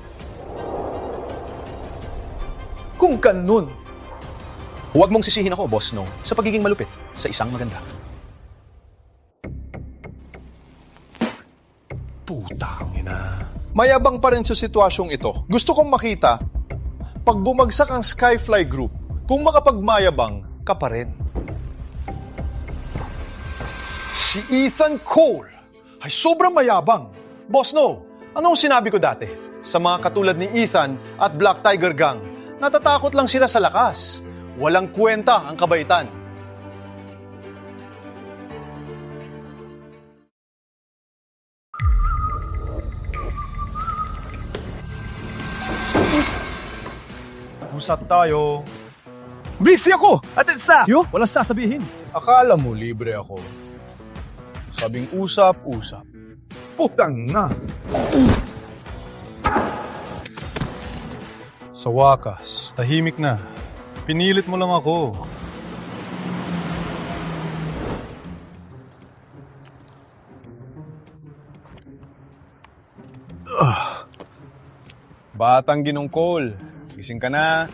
Kung ganun, huwag mong sisihin ako, Boss No, sa pagiging malupit sa isang maganda. Putang ina. Mayabang pa rin sa sitwasyong ito. Gusto kong makita, pag bumagsak ang Skyfly Group, kung makapagmayabang ka pa rin. Si Ethan Cole ay sobrang mayabang. Boss No, anong sinabi ko dati? Sa mga katulad ni Ethan at Black Tiger Gang, natatakot lang sila sa lakas. Walang kwenta ang kabaitan. Usap tayo. Busy ako! At sa... Yo, walang sasabihin. Akala mo libre ako. Sabing usap-usap. Putang na! Sa wakas, tahimik na. Pinilit mo lang ako. Batang ginungkol, gising ka na.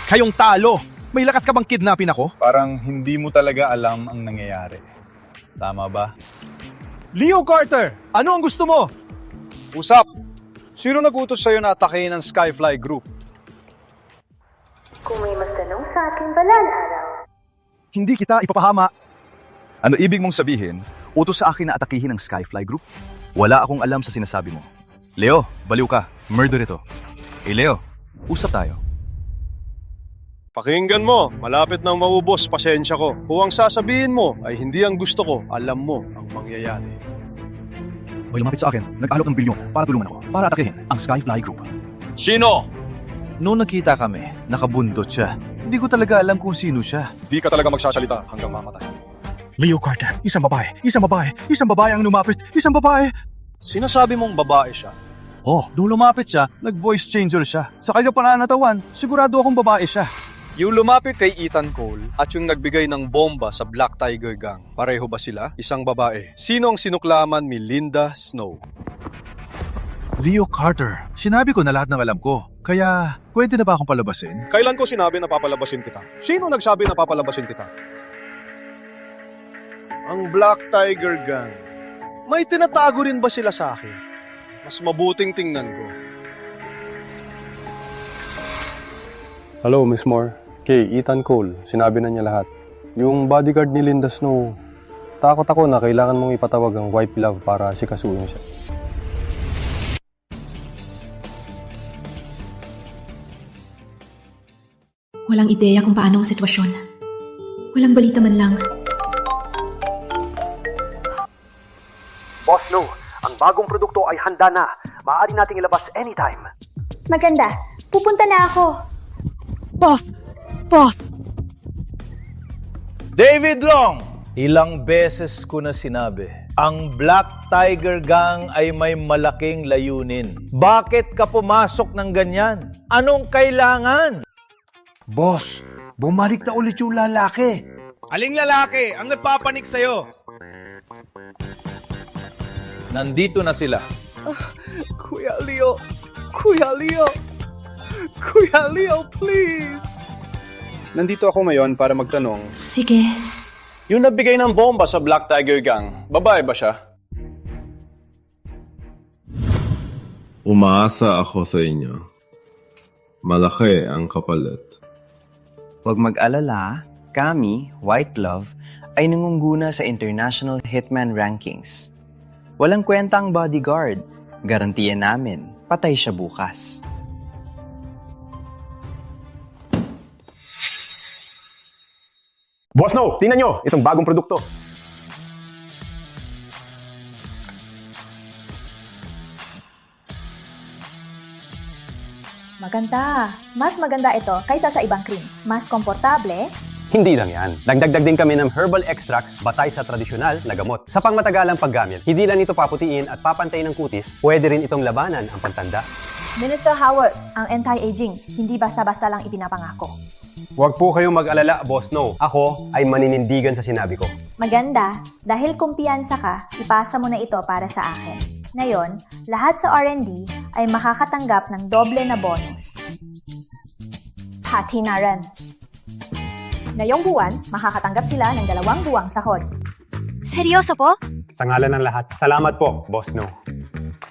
Kayong talo! May lakas ka bang kidnapin ako? Parang hindi mo talaga alam ang nangyayari. Tama ba? Leo Carter! Ano ang gusto mo? Usap! Sino nag-utos sa'yo na atakein ang Skyfly Group? Kung may mas tanong sa akin, balaan araw. Hindi kita ipapahama. Ano ibig mong sabihin? Utos sa akin na atakihin ang Skyfly Group? Wala akong alam sa sinasabi mo. Leo, baliw ka. Murder ito. Leo, usap tayo. Pakinggan mo, malapit nang maubos pasensya ko. Kung ang sasabihin mo ay hindi ang gusto ko, alam mo ang mangyayari. May lumapit sa akin, nag-alok ng bilyon para tulungan ako, para atakihin ang Skyfly Group. Sino? Noong nakita kami, nakabundot siya. Hindi ko talaga alam kung sino siya. Di ka talaga magsasalita hanggang mamatay. Leo Carter, isang babae ang lumapit, isang babae. Sinasabi mong babae siya? Oh, nung lumapit siya, nag-voice changer siya. Sa kanya pananatawan, sigurado akong babae siya. Yung lumapit kay Ethan Cole at yung nagbigay ng bomba sa Black Tiger Gang, pareho ba sila? Isang babae. Sino ang sinuklaman ni Linda Snow? Leo Carter, sinabi ko na lahat ng alam ko. Kaya, pwede na ba akong palabasin? Kailan ko sinabi na papalabasin kita? Sino nagsabi na papalabasin kita? Ang Black Tiger Gang. May tinatago rin ba sila sa akin? Mas mabuting tingnan ko. Hello, Miss Moore. Kay Ethan Cole, sinabi na niya lahat. Yung bodyguard ni Linda Snow, takot ako na kailangan mong ipatawag ang white glove para sikasuhin siya. Walang ideya kung paano ang sitwasyon. Walang balita man lang. Boss No, ang bagong produkto ay handa na. Maaari nating ilabas anytime. Maganda. Pupunta na ako. Boss! David Long! Ilang beses ko na sinabi, ang Black Tiger Gang ay may malaking layunin. Bakit ka pumasok ng ganyan? Anong kailangan? Boss, bumalik na ulit yung lalaki. Aling lalaki ang nagpapanik sa'yo? Nandito na sila. Kuya Leo, please! Nandito ako ngayon para magtanong. Sige. Yung nagbigay ng bomba sa Black Tiger Gang, babae ba siya? Umaasa ako sa inyo. Malaki ang kapalit. Huwag mag-alala, kami, White Glove, ay nangunguna sa International Hitman Rankings. Walang kwenta ang bodyguard. Garantiya namin, patay siya bukas. Boss No, tingnan nyo, itong bagong produkto. Maganda. Mas maganda ito kaysa sa ibang cream. Mas komportable. Hindi lang yan. Dagdagdag din kami ng herbal extracts batay sa tradisyonal na gamot. Sa pangmatagalang paggamit, hindi lang ito paputiin at papantayin ng kutis, pwede rin itong labanan ang pagtanda. Minister Howard, ang anti-aging, hindi basta-basta lang ipinapangako. Huwag po kayong mag-alala, Boss No. Ako ay maninindigan sa sinabi ko. Maganda, dahil kumpiyansa ka, ipasa mo na ito para sa akin. Ngayon, lahat sa R&D ay makakatanggap ng doble na bonus. Hati na rin. Ngayong buwan, makakatanggap sila ng 2 buwang sahod. Seryoso po? Sa ngalan ng lahat, salamat po, Boss No.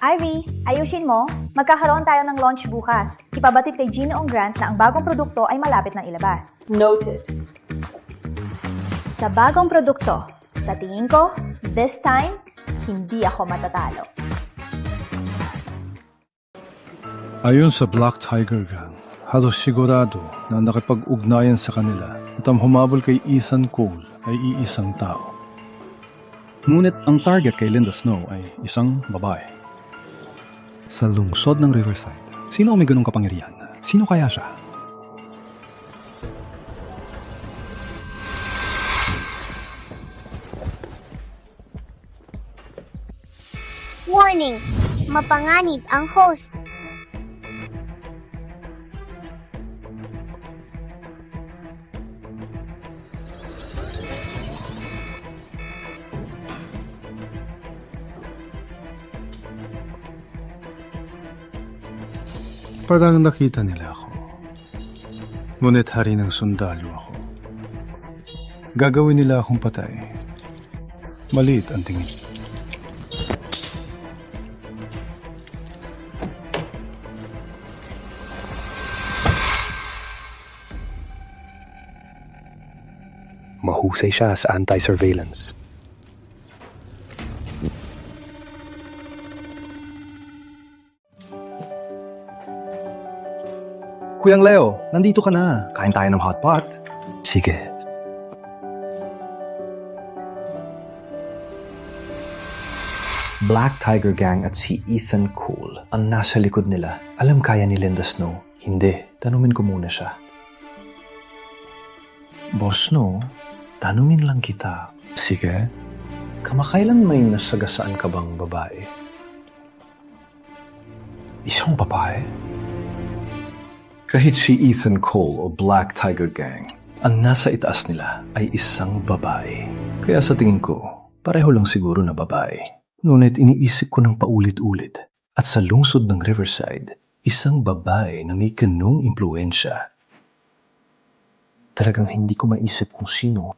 Ivy, ayusin mo. Magkakaroon tayo ng launch bukas. Ipabatid kay Ginoong Grant na ang bagong produkto ay malapit ng ilabas. Noted. Sa bagong produkto, sa tingin ko, this time, hindi ako matatalo. Ayon sa Black Tiger Gang, halos sigurado na nakipag-ugnayan sa kanila at ang humabol kay Ethan Cole ay iisang tao. Ngunit ang target kay Linda Snow ay isang babae. Sa lungsod ng Riverside, sino ang may ganong kapangyarihan? Sino kaya siya? Warning! Mapanganib ang host. Parang nakita nila ako. Ngunit hari ng sundalo ako. Gagawin nila akong patay. Maliit ang tingin. Mahusay siya sa anti-surveillance. Kuyang Leo, nandito ka na. Kain tayo ng hotpot. Sige. Black Tiger Gang at si Ethan Cole ang nasa likod nila. Alam kaya ni Linda Snow? Hindi. Tanungin ko muna siya. Boss Snow, tanungin lang kita. Sige. Kamakailan may nasagasaan ka bang babae? Isang babae? Kahit si Ethan Cole o Black Tiger Gang, ang nasa itaas nila ay isang babae. Kaya sa tingin ko, pareho lang siguro na babae. Ngunit iniisip ko ng paulit-ulit at sa lungsod ng Riverside, isang babae na may ganung impluensya. Talagang hindi ko maisip kung sino.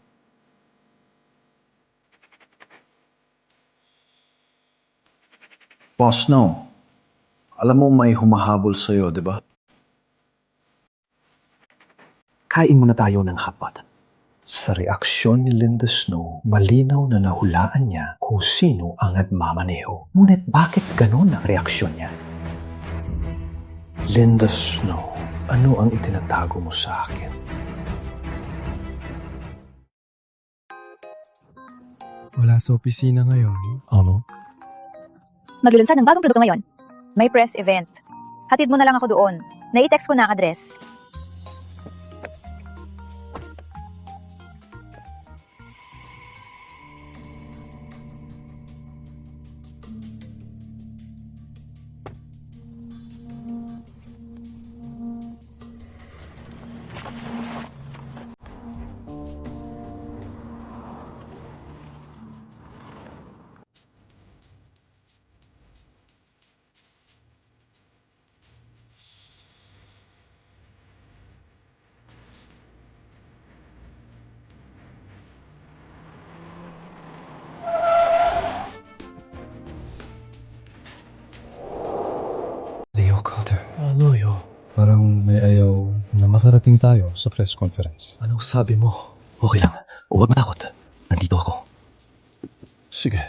Boss Snow, alam mo may humahabol sa'yo, di ba? Kain muna tayo ng hotpot. Sa reaksyon ni Linda Snow, malinaw na nahulaan niya kung sino ang nagmamaneho. Ngunit bakit ganon ang reaksyon niya? Linda Snow, ano ang itinatago mo sa akin? Wala sa opisina ngayon. Ano? Maglulunsad ng bagong produkto ngayon. May press event. Hatid mo na lang ako doon. Nai-text ko na ang address. Leo Calder. Ano yun? Parang may ayaw na makarating tayo sa press conference. Anong sabi mo? Okay lang. Huwag matakot. Nandito ako. Sige.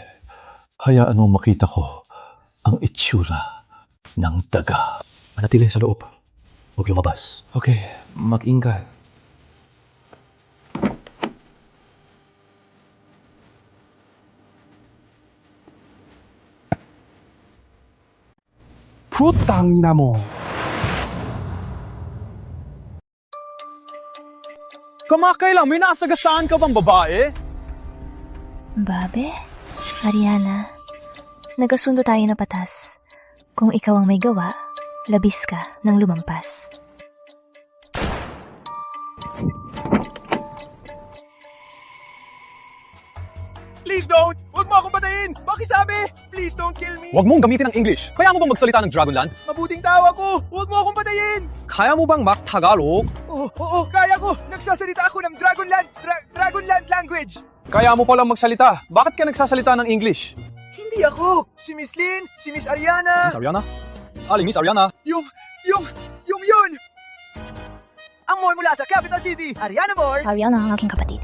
Hayaan mo makita ko ang itsura ng daga. Manatili sa loob. Huwag lumabas. Okay, mag-ingat. Putang ina mo! Kamakailang may nasagasaan ka bang babae? Babe? Ariana, nagasundo tayo na patas. Kung ikaw ang may gawa, labis ka nang lumampas. Please don't! Huwag mo akong patayin! Pakisabi! Please don't kill me! Huwag mong gamitin ang English. Kaya mo bang magsalita ng Dragonland? Mabuting tao ako! Huwag mo akong patayin! Kaya mo bang mag-Tagalog? Oo, kaya ko! Nagsasalita ako ng Dragonland language! Kaya mo palang magsalita. Bakit ka nagsasalita ng English? Hindi ako! Si Miss Lynn! Si Miss Ariana! Miss Ariana? Aling Miss Ariana? Yung yun! Ang Moore mula sa Capital City! Ariana Moore! Ariana ang aking kapatid.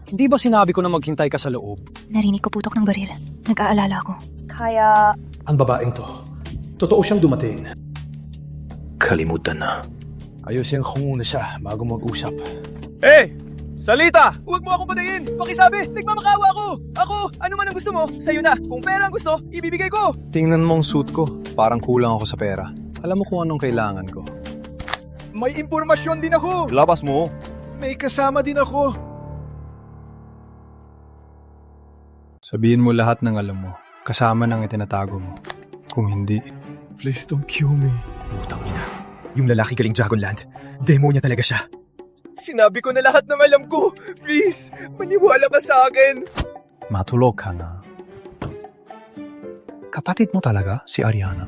Hindi ba sinabi ko na maghintay ka sa loob? Narinig ko putok ng baril. Nag-aalala ako. Kaya... Ang babaeng to, totoo siyang dumating. Kalimutan na. Ayusin ko muna siya bago mag-usap. Hey! Salita! Huwag mo akong patayin! Pakisabi! Nagmamakaawa ako! Ako! Ano man ang gusto mo, sa'yo na. Kung pera ang gusto, ibibigay ko! Tingnan mo ang suit ko. Parang kulang ako sa pera. Alam mo kung anong kailangan ko. May impormasyon din ako! Ilabas mo. May kasama din ako! Sabihin mo lahat ng alam mo. kasama ng itinatago mo. Kung hindi... Please don't kill me. Putang ina. Yung lalaki galing Dragonland, demo niya talaga siya. Sinabi ko na lahat ng alam ko. Please, maniwala ka sa akin. Matulog ka na. Kapatid mo talaga, si Ariana?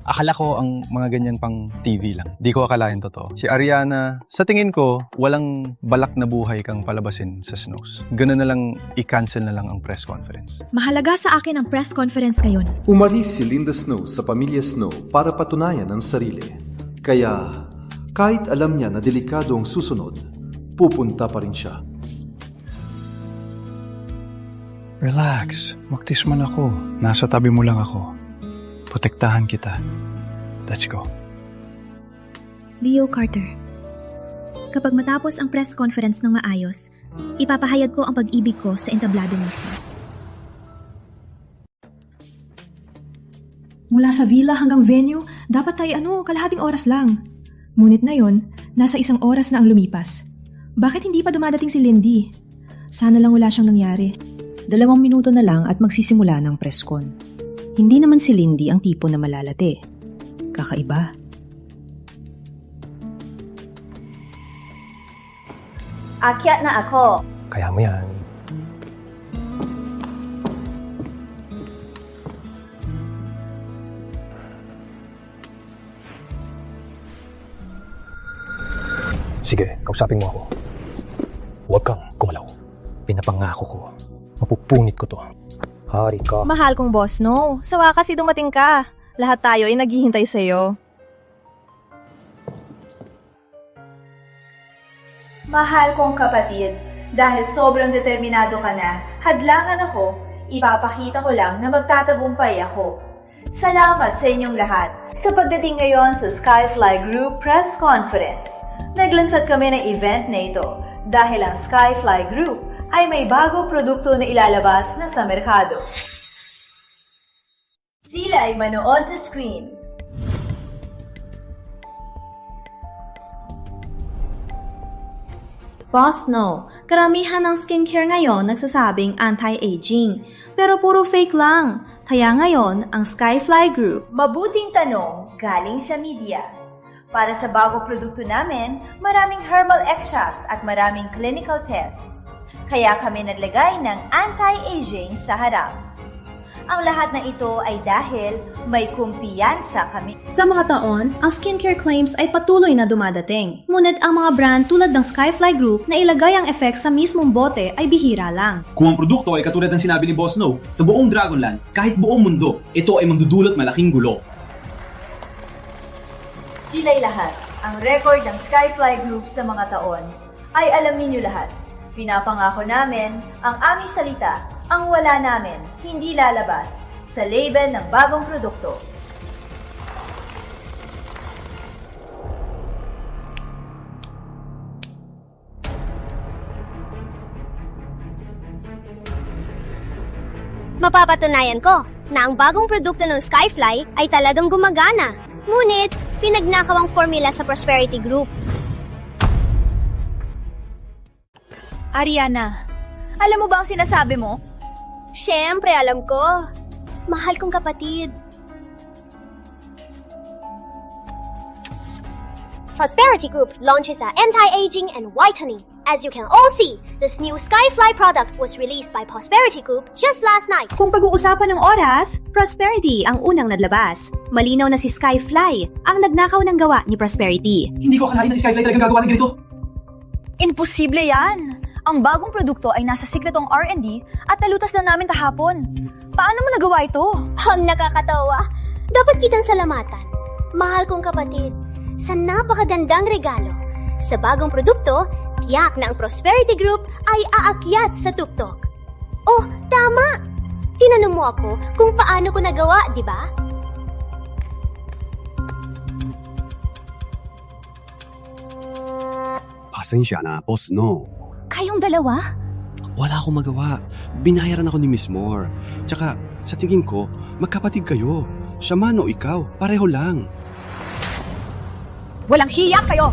Akala ko ang mga ganyan pang TV lang. Di ko akalain totoo. Si Ariana, sa tingin ko, walang balak na buhay kang palabasin sa Snows. Ganun na lang, i-cancel na lang ang press conference. Mahalaga sa akin ang press conference ngayon. Umalis si Linda Snow sa pamilya Snow para patunayan ang sarili. Kaya, kahit alam niya na delikado ang susunod, pupunta pa rin siya. Relax. Magtisman ako. Nasa tabi mo lang ako. Protektahan kita. Let's go. Leo Carter, kapag matapos ang press conference ng maayos, ipapahayag ko ang pag-ibig ko sa entablado mismo. Mula sa villa hanggang venue, dapat tayo kalahating oras lang. Ngunit ngayon, nasa 1 oras na ang lumipas. Bakit hindi pa dumadating si Lindy? Sana lang wala siyang nangyari. 2 minuto na lang at magsisimula ng press con. Hindi naman si Lindy ang tipo na malalate. Kakaiba. Akyat na ako. Kaya mo yan. Sige, kausapin mo ako. Huwag kang gumalaw. Pinapangako ko. Mapupunit ko to. Hari ka. Mahal kong boss, no. Sawa kasi dumating ka. Lahat tayo ay naghihintay sa'yo. Mahal kong kapatid, dahil sobrang determinado ka na, hadlangan ako, ipapakita ko lang na magtatagumpay ako. Salamat sa inyong lahat sa pagdating ngayon sa Skyfly Group Press Conference. Naglansad kami ng event na ito dahil ang Skyfly Group ay may bagong produkto na ilalabas na sa merkado. Sila ay manood sa screen. Boss, no. Karamihan ng skincare ngayon nagsasabing anti-aging. Pero puro fake lang. Kaya ngayon, ang Skyfly Group. Mabuting tanong galing sa media. Para sa bagong produkto namin, maraming herbal extracts at maraming clinical tests. Kaya kami naglagay ng anti-aging sa harap. Ang lahat na ito ay dahil may kumpiyansa kami. Sa mga taon, ang skincare claims ay patuloy na dumadating. Ngunit ang mga brand tulad ng Skyfly Group na ilagay ang effect sa mismong bote ay bihira lang. Kung ang produkto ay katulad ng sinabi ni Boss Snow, sa buong Dragonland, kahit buong mundo, ito ay magdudulot malaking gulo. Sila'y lahat. Ang record ng Skyfly Group sa mga taon ay alam ninyo lahat. Pinapangako namin ang aming salita, ang wala namin, hindi lalabas sa label ng bagong produkto. Mapapatunayan ko na ang bagong produkto ng Skyfly ay talagang gumagana. Ngunit, pinagnakaw ang formula sa Prosperity Group. Ariana, alam mo ba ang sinasabi mo? Siyempre, alam ko. Mahal kong kapatid. Prosperity Group launches a anti-aging and whitening. As you can all see, this new Skyfly product was released by Prosperity Group just last night. Kung pag-uusapan ng oras, Prosperity ang unang nadlabas. Malinaw na si Skyfly ang nagnakaw ng gawa ni Prosperity. Hindi ko akalain na si Skyfly talagang gagawa ng ganito. Imposible yan! Ang bagong produkto ay nasa sikretong R&D at nalutas na namin kahapon. Paano mo nagawa ito? Ang nakakatawa. Dapat kitang salamatan. Mahal kong kapatid, sa napakagandang regalo. Sa bagong produkto, tiyak na ang Prosperity Group ay aakyat sa tuktok. Oh, tama! Tinanong mo ako kung paano ko nagawa, di ba? Pasensya na, Boss No. Kayong dalawa? Wala akong magawa. Binayaran ako ni Miss Moore. Tsaka, sa tingin ko, magkapatid kayo. Siya man o ikaw, pareho lang. Walang hiya kayo!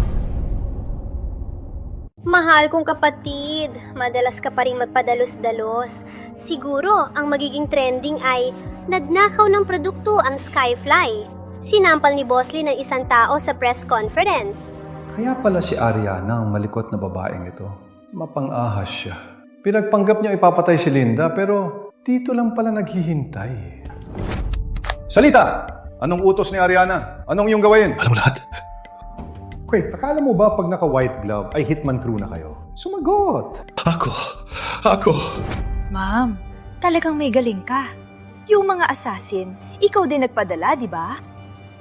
Mahal kong kapatid, madalas ka pa rin magpadalos-dalos. Siguro, ang magiging trending ay nagnakaw ng produkto ang Skyfly. Sinampal ni Bosley ng isang tao sa press conference. Kaya pala si Ariana ang malikot na babaeng ito. Mapang-ahas siya. Pinagpanggap niya ipapatay si Linda pero dito lang pala naghihintay. Salita! Anong utos ni Ariana? Anong iyong gawain? Alam mo lahat. Wait, akala mo ba pag naka-white glove ay hitman crew na kayo? Sumagot! Ako. Ma'am, talagang may galing ka. Yung mga assassin, ikaw din nagpadala, di ba?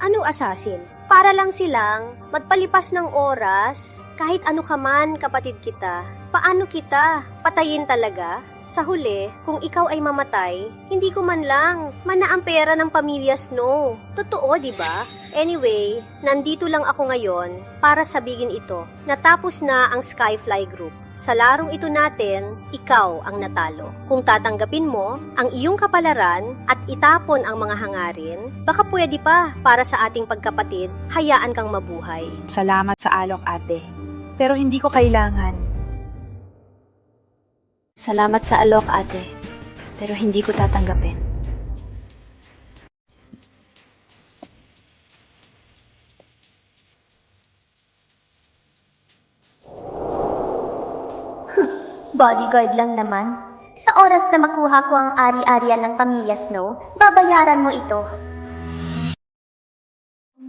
Ano assassin? Para lang silang magpalipas ng oras. Kahit ano ka man, kapatid kita. Paano kita? Patayin talaga? Sa huli, kung ikaw ay mamatay, hindi ko man lang manaang pera ng pamilya Snow. Totoo, di ba? Anyway, nandito lang ako ngayon para sabihin ito. Natapos na ang Skyfly Group. Sa larong ito natin, ikaw ang natalo. Kung tatanggapin mo ang iyong kapalaran at itapon ang mga hangarin, baka pwede pa para sa ating pagkapatid, hayaan kang mabuhay. Salamat sa alok, ate. Pero hindi ko kailangan. Salamat sa alok, ate. Pero hindi ko tatanggapin. Bodyguard lang naman. Sa oras na makuha ko ang ari-arian ng pamilya Snow, babayaran mo ito.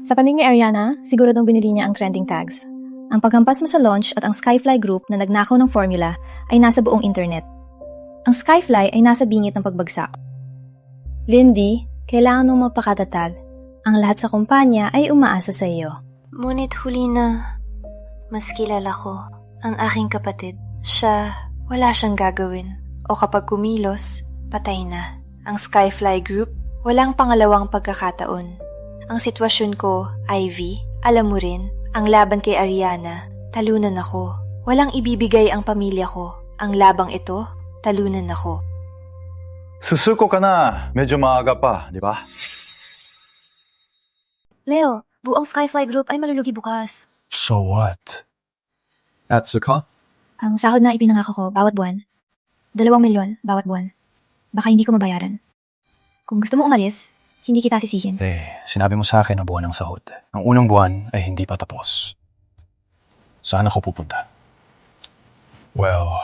Sa paningin ni Ariana, siguradong binili niya ang trending tags. Ang paghampas mo sa launch at ang Skyfly Group na nagnakaw ng formula ay nasa buong internet. Ang Skyfly ay nasa bingit ng pagbagsak. Lindy, kailangan mong mapakatatag. Ang lahat sa kumpanya ay umaasa sa iyo. Ngunit huli na, mas kilala ko ang aking kapatid. Siya, wala siyang gagawin. O kapag kumilos, patay na. Ang Skyfly Group, walang pangalawang pagkakataon. Ang sitwasyon ko, Ivy, alam mo rin, ang laban kay Ariana, talunan ako. Walang ibibigay ang pamilya ko. Ang labang ito, talunan ako. Susuko ka na. Medyo maaga pa, di ba? Leo, buong Skyfly Group ay malulugi bukas. So what? At saka? Ang sahod na ipinangako ko bawat buwan, 2 milyon bawat buwan. Baka hindi ko mabayaran. Kung gusto mo umalis, hindi kita sisihin. Sinabi mo sa akin na buwan ng sahod. Ang unang buwan ay hindi pa tapos. Saan ako pupunta? Well,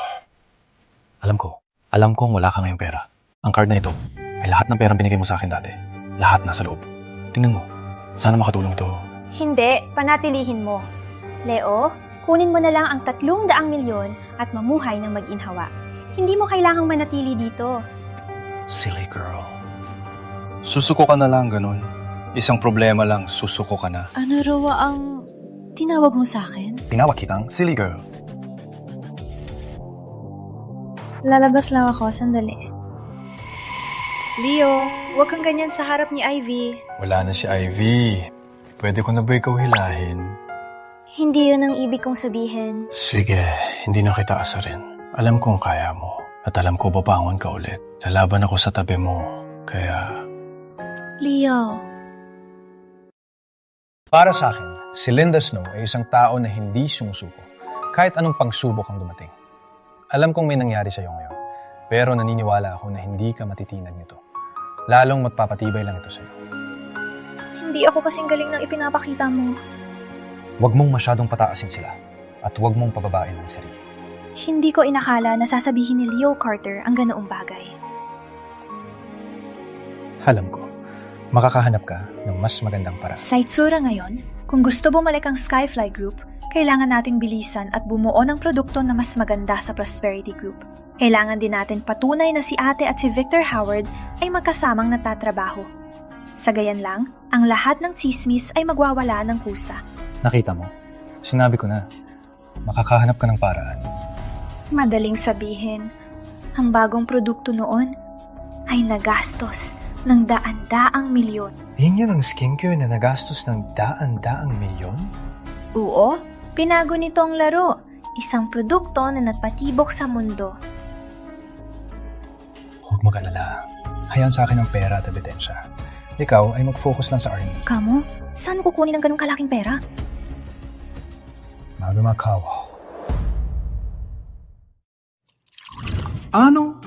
alam kong wala ka ngayong pera. Ang card na ito ay lahat ng perang binigay mo sa akin dati. Lahat nasa loob. Tingnan mo, sana makatulong ito. Hindi, panatilihin mo. Leo, kunin mo na lang ang 300 milyon at mamuhay ng mag-inhawa. Hindi mo kailangang manatili dito. Silly girl. Susuko ka na lang, ganun. Isang problema lang, susuko ka na. Ano raw ang tinawag mo sa akin? Tinawag kitang silly girl. Lalabas lang ako, sandali. Leo, huwag kang ganyan sa harap ni Ivy. Wala na si Ivy. Pwede ko na ba ikaw hilahin? Hindi yun ang ibig kong sabihin. Sige, hindi na kita asarin. Alam kong kaya mo. At alam ko babangon ka ulit. Lalaban ako sa tabi mo. Kaya... Leo. Para sa akin, si Linda Snow ay isang tao na hindi sumusuko. Kahit anong pagsubok ang dumating. Alam kong may nangyari sa'yo ngayon. Pero naniniwala ako na hindi ka matitinag nito. Lalong magpapatibay lang ito sa'yo. Hindi ako kasing galing ng ipinapakita mo. Huwag mong masyadong pataasin sila at huwag mong pababain ang sarili. Hindi ko inakala na sasabihin ni Leo Carter ang ganoong bagay. Alam ko, makakahanap ka ng mas magandang paraan. Sa itsura ngayon, kung gusto bumalik ang Skyfly Group, kailangan nating bilisan at bumuo ng produkto na mas maganda sa Prosperity Group. Kailangan din natin patunay na si ate at si Victor Howard ay magkasamang natatrabaho. Sa gayan lang, ang lahat ng tsismis ay magwawala ng kusa. Nakita mo, sinabi ko na, makakahanap ka ng paraan. Madaling sabihin, ang bagong produkto noon ay nagastos ng daan-daang milyon. Yan ang skincare na nagastos ng daan-daang milyon? Oo, pinago nito ang laro. Isang produkto na nagpatibok sa mundo. Huwag mag-alala. Hayaan sa akin ang pera at ebidensya. Ikaw ay mag-focus lang sa R&D. Kamo? Saan mo kukunin ang ganong kalaking pera? Magumakaw. Ano?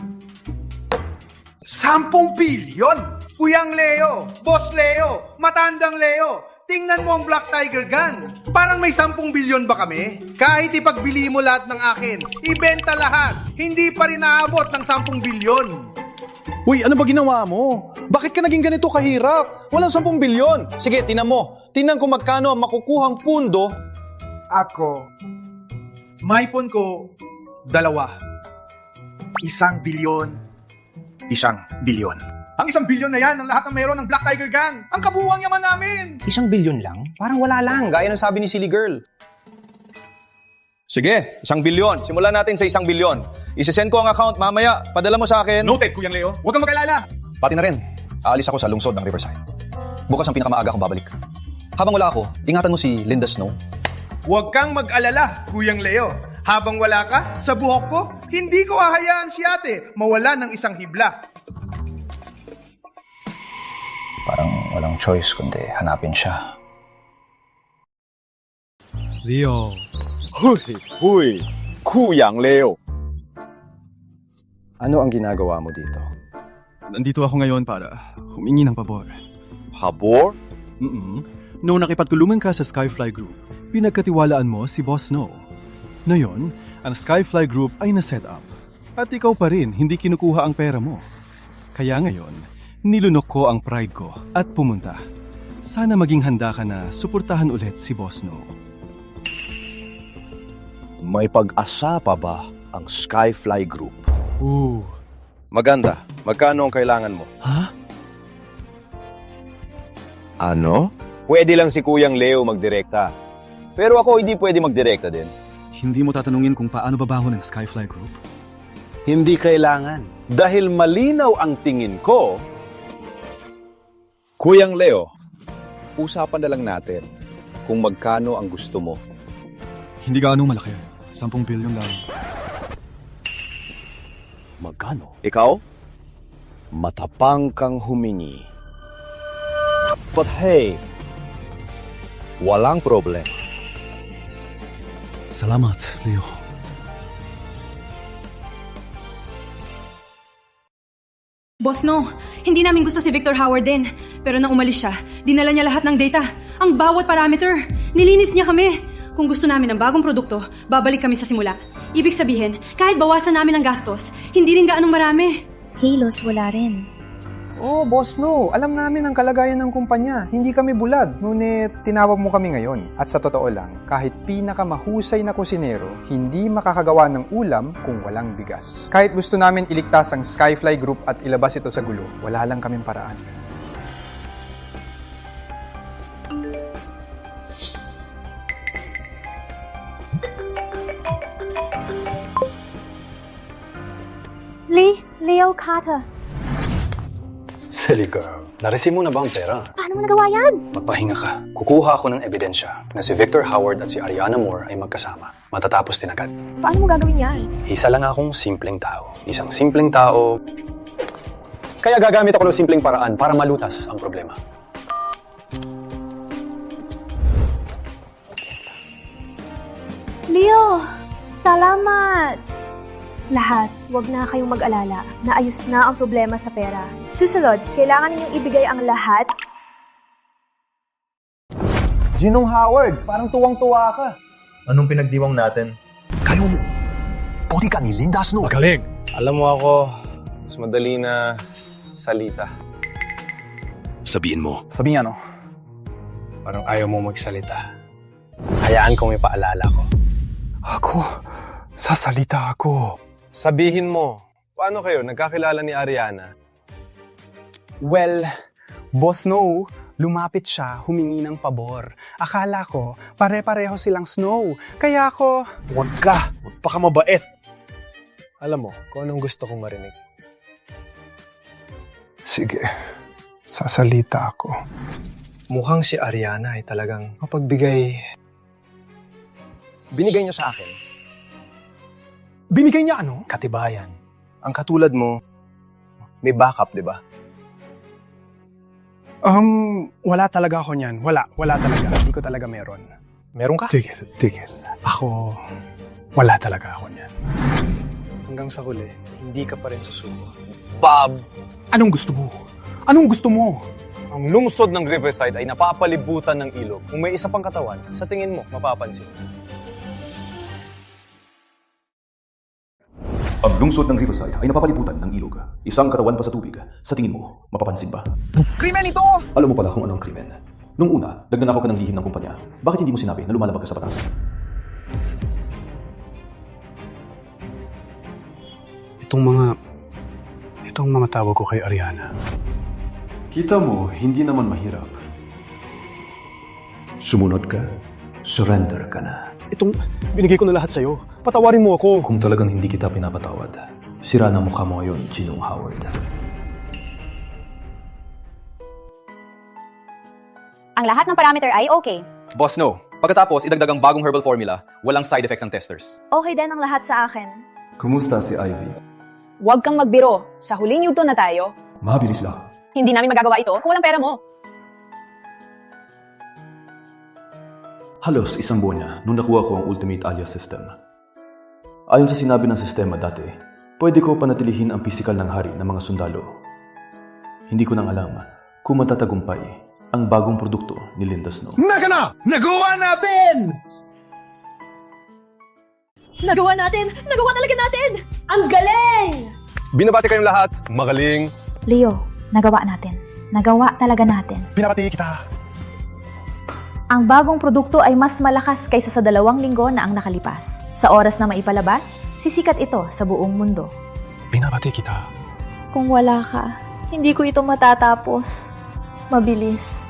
10 bilyon! Kuyang Leo, Boss Leo, Matandang Leo, tingnan mo ang Black Tiger Gun. Parang may 10 bilyon ba kami? Kahit ipagbili mo lahat ng akin, ibenta lahat, hindi pa rin naabot ng 10 bilyon. Uy, ano ba ginawa mo? Bakit ka naging ganito kahirap? Walang 10 bilyon. Sige, tinan mo. Tinan kung magkano ang makukuhang pundo. Ako, maipon ko 2. 1 bilyon. 1 bilyon. Ang 1 bilyon na yan, ang lahat ng meron ng Black Tiger Gang. Ang kabuuang yaman namin. 1 bilyon lang? Parang wala lang, gaya ng sabi ni Silly Girl. Sige, 1 bilyon. Simulan natin sa 1 bilyon. Isesend ko ang account mamaya. Padala mo sa akin. Noted, Kuyang Leo. Huwag kang mag-alala. Pati na rin. Aalis ako sa lungsod ng Riverside. Bukas ang pinakamaaga kong babalik. Habang wala ako, ingatan mo si Linda Snow. Huwag kang mag-alala, Kuyang Leo. Habang wala ka, sa buhok ko, hindi ko hahayaan si ate mawala ng isang hibla. Parang walang choice kundi hanapin siya. Leo. Huy, Kuyang Leo. Ano ang ginagawa mo dito? Nandito ako ngayon para humingi ng pabor. Pabor? Noong nakipagtulungan ka sa Skyfly Group, pinagkatiwalaan mo si Boss Snow. Ngayon, ang Skyfly Group ay na-set up. At ikaw pa rin hindi kinukuha ang pera mo. Kaya ngayon, nilunok ko ang pride ko at pumunta. Sana maging handa ka na suportahan ulit si Boss Snow. May pag-asa pa ba ang Skyfly Group? Maganda. Magkano ang kailangan mo? Ha? Ano? Pwede lang si Kuyang Leo magdirekta. Pero ako hindi pwede magdirekta din. Hindi mo tatanungin kung paano babaho ng Skyfly Group? Hindi kailangan. Dahil malinaw ang tingin ko. Kuyang Leo, usapan na lang natin kung magkano ang gusto mo. Hindi gaano malaki. 10 bilyon lang. Magkano? Ikaw? Matapang kang humingi. But hey, walang problem. Salamat, Leo. Boss, no. Hindi namin gusto si Victor Howard din. Pero nang umalis siya, dinala niya lahat ng data. Ang bawat parameter. Nilinis niya kami. Kung gusto namin ng bagong produkto, babalik kami sa simula. Ibig sabihin, kahit bawasan namin ang gastos, hindi rin gaanong marami. Halos, wala rin. Oh, Boss No. Alam namin ang kalagayan ng kumpanya. Hindi kami bulag. Ngunit tinawag mo kami ngayon. At sa totoo lang, kahit pinakamahusay na kusinero, hindi makakagawa ng ulam kung walang bigas. Kahit gusto namin iligtas ang Skyfly Group at ilabas ito sa gulo, wala lang kaming paraan. Leo Carter. Silly girl, na-receive mo na ba ang pera? Paano mo nagawa yan? Magpahinga ka. Kukuha ako ng ebidensya na si Victor Howard at si Ariana Moore ay magkasama. Matatapos din agad. Paano mo gagawin yan? Isa lang akong simpleng tao. Isang simpleng tao. Kaya gagamit ako ng simpleng paraan para malutas ang problema. Leo, salamat! Lahat, wag na kayong mag-alala. Naayos na ang problema sa pera. Susunod, kailangan ninyong ibigay ang lahat. Ginong Howard, parang tuwang-tuwa ka. Anong pinagdiwang natin? Kayong puti ka ni Linda Snow. Magaling! Alam mo ako, mas madali na salita. Sabihin mo. Sabihin ano? Parang ayaw mo magsalita. Hayaan kong ipaalala ko. Ako? Sasalita ako. Sabihin mo, paano kayo nagkakilala ni Ariana? Well, Boss Snow, lumapit siya, humingi ng pabor. Akala ko, pare-pareho silang Snow. Kaya ako... Huwag ka mabait. Alam mo, kung anong gusto kong marinig. Sige, sasalita ako. Mukhang si Ariana ay talagang mapagbigay. Binigay niya sa akin. Binigay niya ano? Katibayan. Ang katulad mo, may backup, di ba? Wala talaga ako niyan. Wala talaga. Hindi ko talaga meron. Meron ka? Tigil. Ako, wala talaga ako niyan. hanggang sa huli, hindi ka pa rin susuko. Bob! Anong gusto mo? Anong gusto mo? Ang lungsod ng Riverside ay napapalibutan ng ilog. Kung may isa pang katawan, sa tingin mo, mapapansin. Ang lungsod ng Riverside ay napapalibutan ng ilog. Isang karawan pa sa tubig. Sa tingin mo, mapapansin ba? Krimen ito! Alam mo pala kung ano ang krimen. Nung una, nagnanakaw ka ng lihim ng kumpanya. Bakit hindi mo sinabi na lumalabag ka sa batas? Itong mga tawag ko kay Ariana. Kita mo, hindi naman mahirap. Sumunod ka, surrender ka na. Itong binigay ko na lahat sa'yo. Patawarin mo ako. Kung talagang hindi kita pinapatawad, sira na mukha mo ngayon, Ginong Howard. Ang lahat ng parameter ay okay. Boss, no. Pagkatapos, idagdag ang bagong herbal formula, walang side effects ang testers. Okay din ang lahat sa akin. Kumusta si Ivy? Huwag kang magbiro. Sa huling yugto na tayo. Mabilis lang. Hindi namin magagawa ito kung walang pera mo. Halos isang buwan na nung nakuha ko ang Ultimate Alias System. Ayon sa sinabi ng sistema dati, pwede ko panatilihin ang pisikal ng hari ng mga sundalo. Hindi ko nang alam kung matatagumpay ang bagong produkto ni Linda Snow. Mega na! Nagawa natin! Nagawa natin! Nagawa talaga natin! Ang galing! Binabati kayong lahat. Magaling. Leo, nagawa natin. Nagawa talaga natin. Pinapati kita. Ang bagong produkto ay mas malakas kaysa sa 2 linggo na ang nakalipas. Sa oras na maipalabas, sisikat ito sa buong mundo. Pinapati kita. Kung wala ka, hindi ko ito matatapos. Mabilis.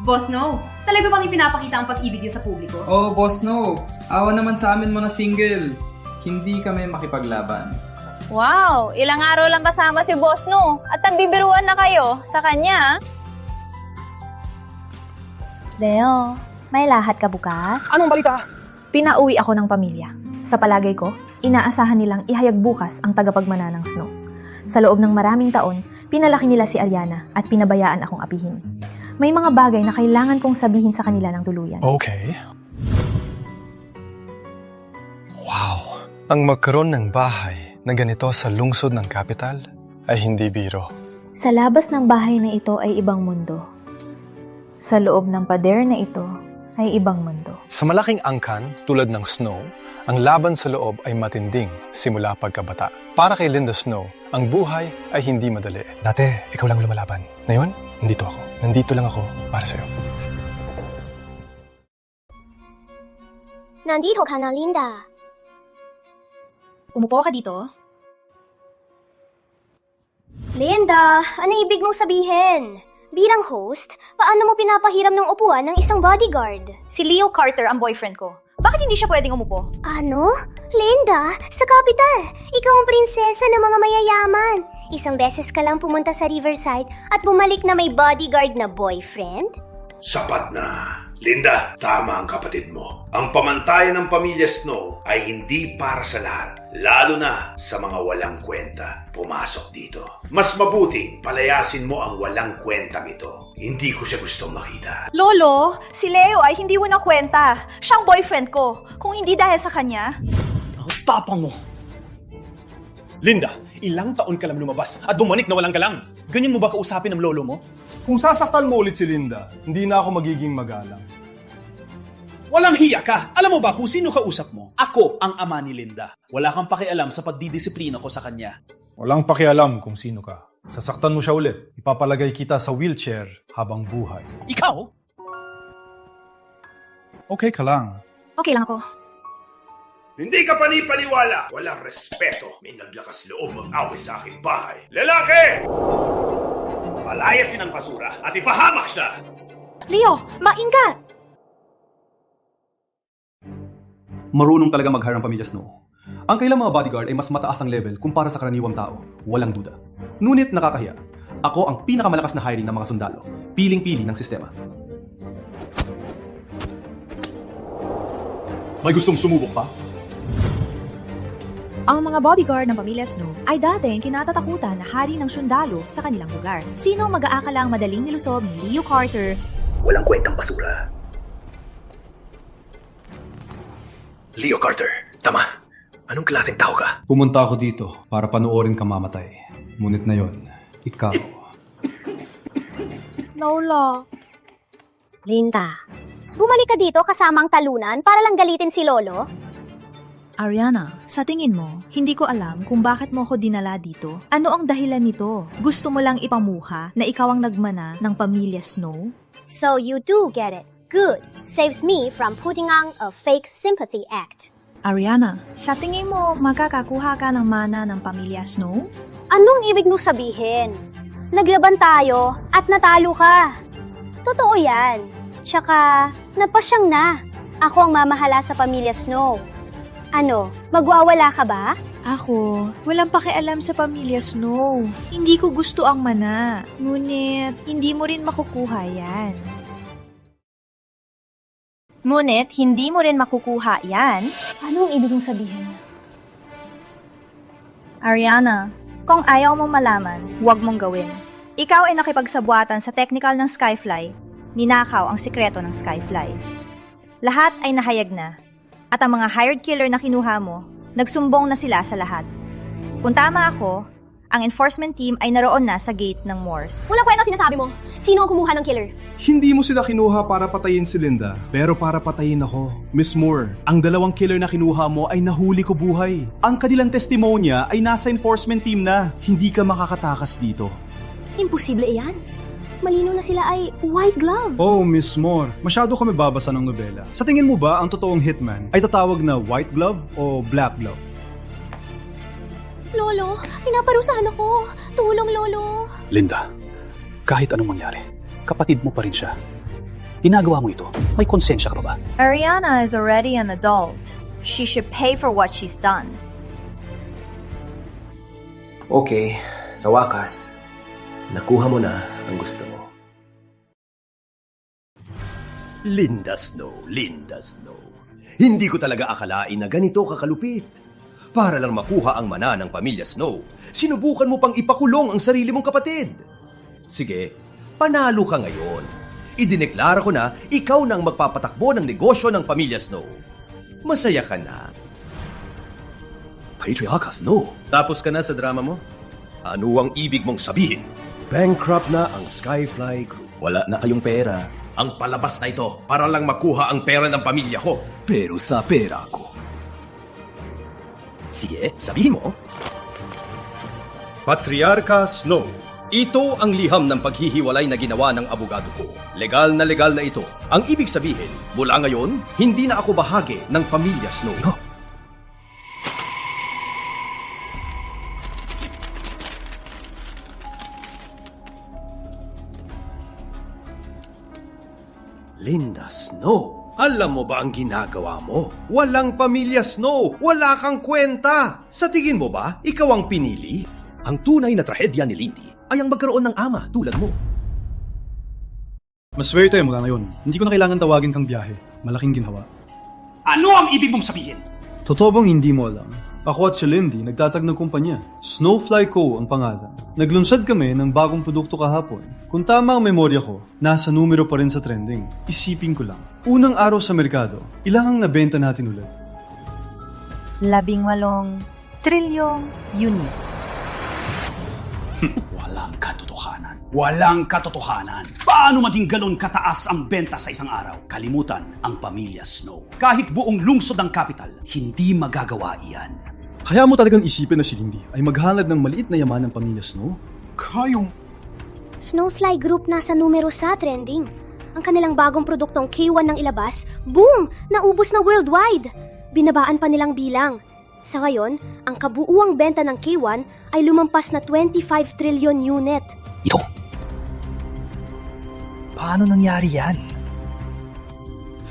Boss, no. Talaga bang ipinapakita ang pag-ibig niyo sa publiko? Oh, boss, no. Awa naman sa amin mo na single. Hindi kami makipaglaban. Wow! Ilang araw lang kasama si boss, no? At nagbibiruan na kayo sa kanya. Leo, may lahat ka bukas? Anong balita? Pinauwi ako ng pamilya. Sa palagay ko, inaasahan nilang ihayag bukas ang tagapagmana ng Snow. Sa loob ng maraming taon, pinalaki nila si Ariana at pinabayaan akong apihin. May mga bagay na kailangan kong sabihin sa kanila ng tuluyan. Okay. Wow! Ang magkaroon ng bahay na ganito sa lungsod ng kapital ay hindi biro. Sa labas ng bahay na ito ay ibang mundo. Sa loob ng pader na ito ay ibang mundo. Sa malaking angkan tulad ng Snow, ang laban sa loob ay matinding simula pagkabata. Para kay Linda Snow, ang buhay ay hindi madali. Dati, ikaw lang lumalaban. Ngayon, nandito ako. Nandito lang ako para sa'yo. Nandito ka na, Linda. Umupo ka dito? Linda, ano ibig mong sabihin? Bilang host, paano mo pinapahiram ng upuan ng isang bodyguard? Si Leo Carter ang boyfriend ko. Bakit hindi siya pwedeng umupo? Ano? Linda, sa kapital, ikaw ang prinsesa ng mga mayayaman. Isang beses ka lang pumunta sa Riverside at bumalik na may bodyguard na boyfriend? Sapat na. Linda, tama ang kapatid mo. Ang pamantayan ng pamilya Snow ay hindi para sa lahat, lalo na sa mga walang kwenta. Pumasok dito. Mas mabuting palayasin mo ang walang kwentang ito. Hindi ko siya gustong makita. Lolo, si Leo ay hindi walang kwenta. Siyang boyfriend ko. Kung hindi dahil sa kanya... Ang tapang mo! Linda, ilang taon ka lang lumabas at bumalik na walang galang. Ganyan mo ba kausapin ng lolo mo? Kung sasaktan mo ulit si Linda, hindi na ako magiging magalang. Walang hiya ka! Alam mo ba kung sino kausap mo? Ako ang ama ni Linda. Wala kang pakialam sa pagdidisiplina ko sa kanya. Walang pakialam kung sino ka. Sasaktan mo siya ulit. Ipapalagay kita sa wheelchair habang buhay. Ikaw? Okay ka lang. Okay lang ako. Hindi ka panipaniwala. Walang respeto. May naglakas loob mag-away sa aking bahay. Lalaki! Palayasin ang basura at ipahamak siya! Leo, maing ka! Marunong talaga mag-hire ang pamilya Snow. Ang kailang mga bodyguard ay mas mataas ang level kumpara sa karaniwang tao. Walang duda. Ngunit nakakahiya. Ako ang pinakamalakas na hiring ng mga sundalo. Piling-pili ng sistema. May gustong sumubok pa? Ang mga bodyguard ng pamilya Snow ay dating kinatatakutan na hari ng sundalo sa kanilang lugar. Sino mag-aakala ang madaling nilusob ni Leo Carter? Walang kwentang basura. Leo Carter, tama. Anong klaseng tao ka? Pumunta ako dito para panoorin ka mamatay. Ngunit ngayon, ikaw. Lola. Linda, bumalik ka dito kasama ang talunan para lang galitin si Lolo? Ariana, sa tingin mo, hindi ko alam kung bakit mo ako dinala dito. Ano ang dahilan nito? Gusto mo lang ipamuha na ikaw ang nagmana ng pamilya Snow? So you do get it. Good. Saves me from putting on a fake sympathy act. Ariana, sa tingin mo makakakuha ka ng mana ng pamilya Snow? Anong ibig mo sabihin? Naglaban tayo at natalo ka. Totoo yan. Tsaka, napasyang na. Ako ang mamahala sa pamilya Snow. Ano, magwawala ka ba? Ako, walang pakialam sa pamilya Snow. Hindi ko gusto ang mana. Ngunit, hindi mo rin makukuha yan. Ngunit, hindi mo rin makukuha yan? Anong ibig mong sabihin? Ariana, kung ayaw mong malaman, huwag mong gawin. Ikaw ay nakipagsabuatan sa technical ng Skyfly. Ninakaw ang sikreto ng Skyfly. Lahat ay nahayag na. At ang mga hired killer na kinuha mo, nagsumbong na sila sa lahat. Kung tama ako, ang enforcement team ay naroon na sa gate ng Morse. Walang kwenta sinasabi mo. Sino ang kumuha ng killer? Hindi mo sila kinuha para patayin si Linda, pero para patayin ako. Miss Moore, ang dalawang killer na kinuha mo ay nahuli ko buhay. Ang kanilang testimonya ay nasa enforcement team na. Hindi ka makakatakas dito. Imposible iyan. Malino na sila ay white glove. Oh, Miss Moore, masyado kami babasa ng nobela. Sa tingin mo ba ang totoong hitman ay tatawag na white glove o black glove? Lolo, pinaparusahan ako. Tulong, Lolo. Linda, kahit anong mangyari, kapatid mo pa rin siya. Ginagawa mo ito, may konsensya ka pa ba? Ariana is already an adult. She should pay for what she's done. Okay, sa wakas, nakuha mo na ang gusto mo. Linda Snow. Hindi ko talaga akalain na ganito kakalupit. Para lang makuha ang mana ng pamilya Snow, sinubukan mo pang ipakulong ang sarili mong kapatid. Sige, panalo ka ngayon. Idineklara ko na ikaw na ang magpapatakbo ng negosyo ng pamilya Snow. Masaya ka na. Patriarcha Snow. Tapos ka na sa drama mo? Ano ang ibig mong sabihin? Bankrupt na ang Skyfly Group. Wala na kayong pera. Ang palabas na ito para lang makuha ang pera ng pamilya ko. Pero sa pera ko. Sige, sabihin mo. Patriarcha Snow. Ito ang liham ng paghihiwalay na ginawa ng abogado ko. Legal na ito. Ang ibig sabihin, mula ngayon, hindi na ako bahagi ng pamilya Snow. No. Linda Snow, alam mo ba ang ginagawa mo? Walang pamilya Snow, wala kang kwenta. Sa tingin mo ba, ikaw ang pinili? Ang tunay na trahedya ni Lindy ay ang magkaroon ng ama tulad mo. Maswerte mula ngayon. Hindi ko na kailangan tawagin kang biyahe. Malaking ginawa. Ano ang ibig mong sabihin? Totoo bang hindi mo alam? Ako at si Lindy nagtatag ng kumpanya. Snowfly Co. ang pangalan. Naglunsad kami ng bagong produkto kahapon. Kung tama ang memorya ko, nasa numero pa rin sa trending. Isipin ko lang. Unang araw sa merkado, ilang ang nabenta natin ulit? 18 trilyong unit. Walang katotohanan. Paano maging galon kataas ang benta sa isang araw? Kalimutan ang pamilya Snow. Kahit buong lungsod ng capital, hindi magagawa iyan. Kaya mo talagang isipin na si Lindy ay maghalad ng maliit na yaman ng pamilya Snow? Kayong... Snowfly Group nasa numero sa trending. Ang kanilang bagong produktong K1 nang ilabas, boom! Naubos na worldwide. Binabaan pa nilang bilang. Sa ngayon, ang kabuuang benta ng K1 ay lumampas na 25 trilyon unit. Ito. Paano nangyari yan?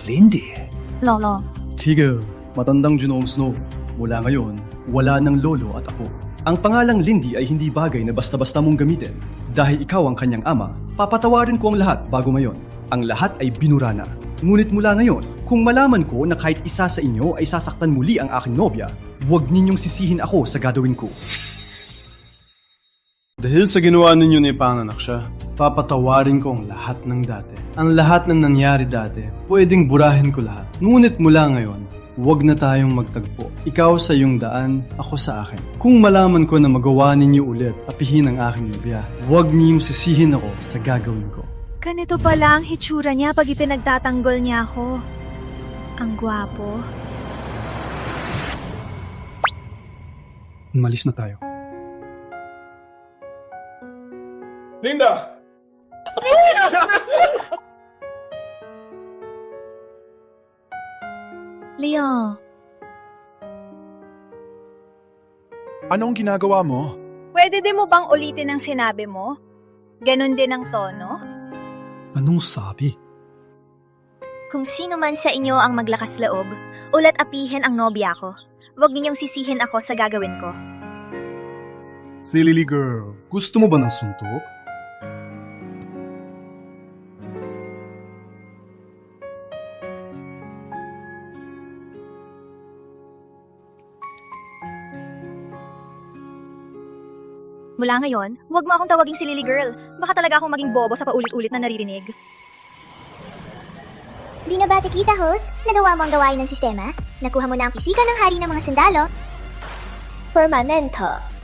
Lindy. Lolo. Tigil, matandang Genome Snow. Mula ngayon, wala ng lolo at apo. Ang pangalang Lindy ay hindi bagay na basta-basta mong gamitin. Dahil ikaw ang kanyang ama, papatawarin ko ang lahat bago ngayon. Ang lahat ay binura na. Ngunit mula ngayon, kung malaman ko na kahit isa sa inyo ay sasaktan muli ang aking nobya, huwag ninyong sisihin ako sa gagawin ko. Dahil sa ginawa ninyo ni panganak siya, papatawarin ko ang lahat ng dati. Ang lahat ng nangyari dati, pwedeng burahin ko lahat. Ngunit mula ngayon, Huwag na tayong magtagpo. Ikaw sa iyong daan, ako sa akin. Kung malaman ko na magawa ninyo ulit, apihin ang aking nobya, huwag niyong sisihin ako sa gagawin ko. Ganito pala ang hitsura niya pag ipinagtatanggol niya ako. Ang gwapo. Umalis na tayo. Linda! Leo, Anong ginagawa mo? Pwede din mo bang ulitin ang sinabi mo? Ganon din ang tono? Anong sabi? kung sino man sa inyo ang maglakas loob, ulat apihin ang nobya ko. Huwag ninyong sisihin ako sa gagawin ko. Silly girl, gusto mo ba ng suntok? Mula ngayon, huwag mo akong tawaging si Lily Girl. Baka talaga akong maging bobo sa paulit-ulit na naririnig. Binabati kita, host. Nagawa mo ang gawain ng sistema. Nakuha mo na ang pisika ng hari ng mga sundalo. Permanento.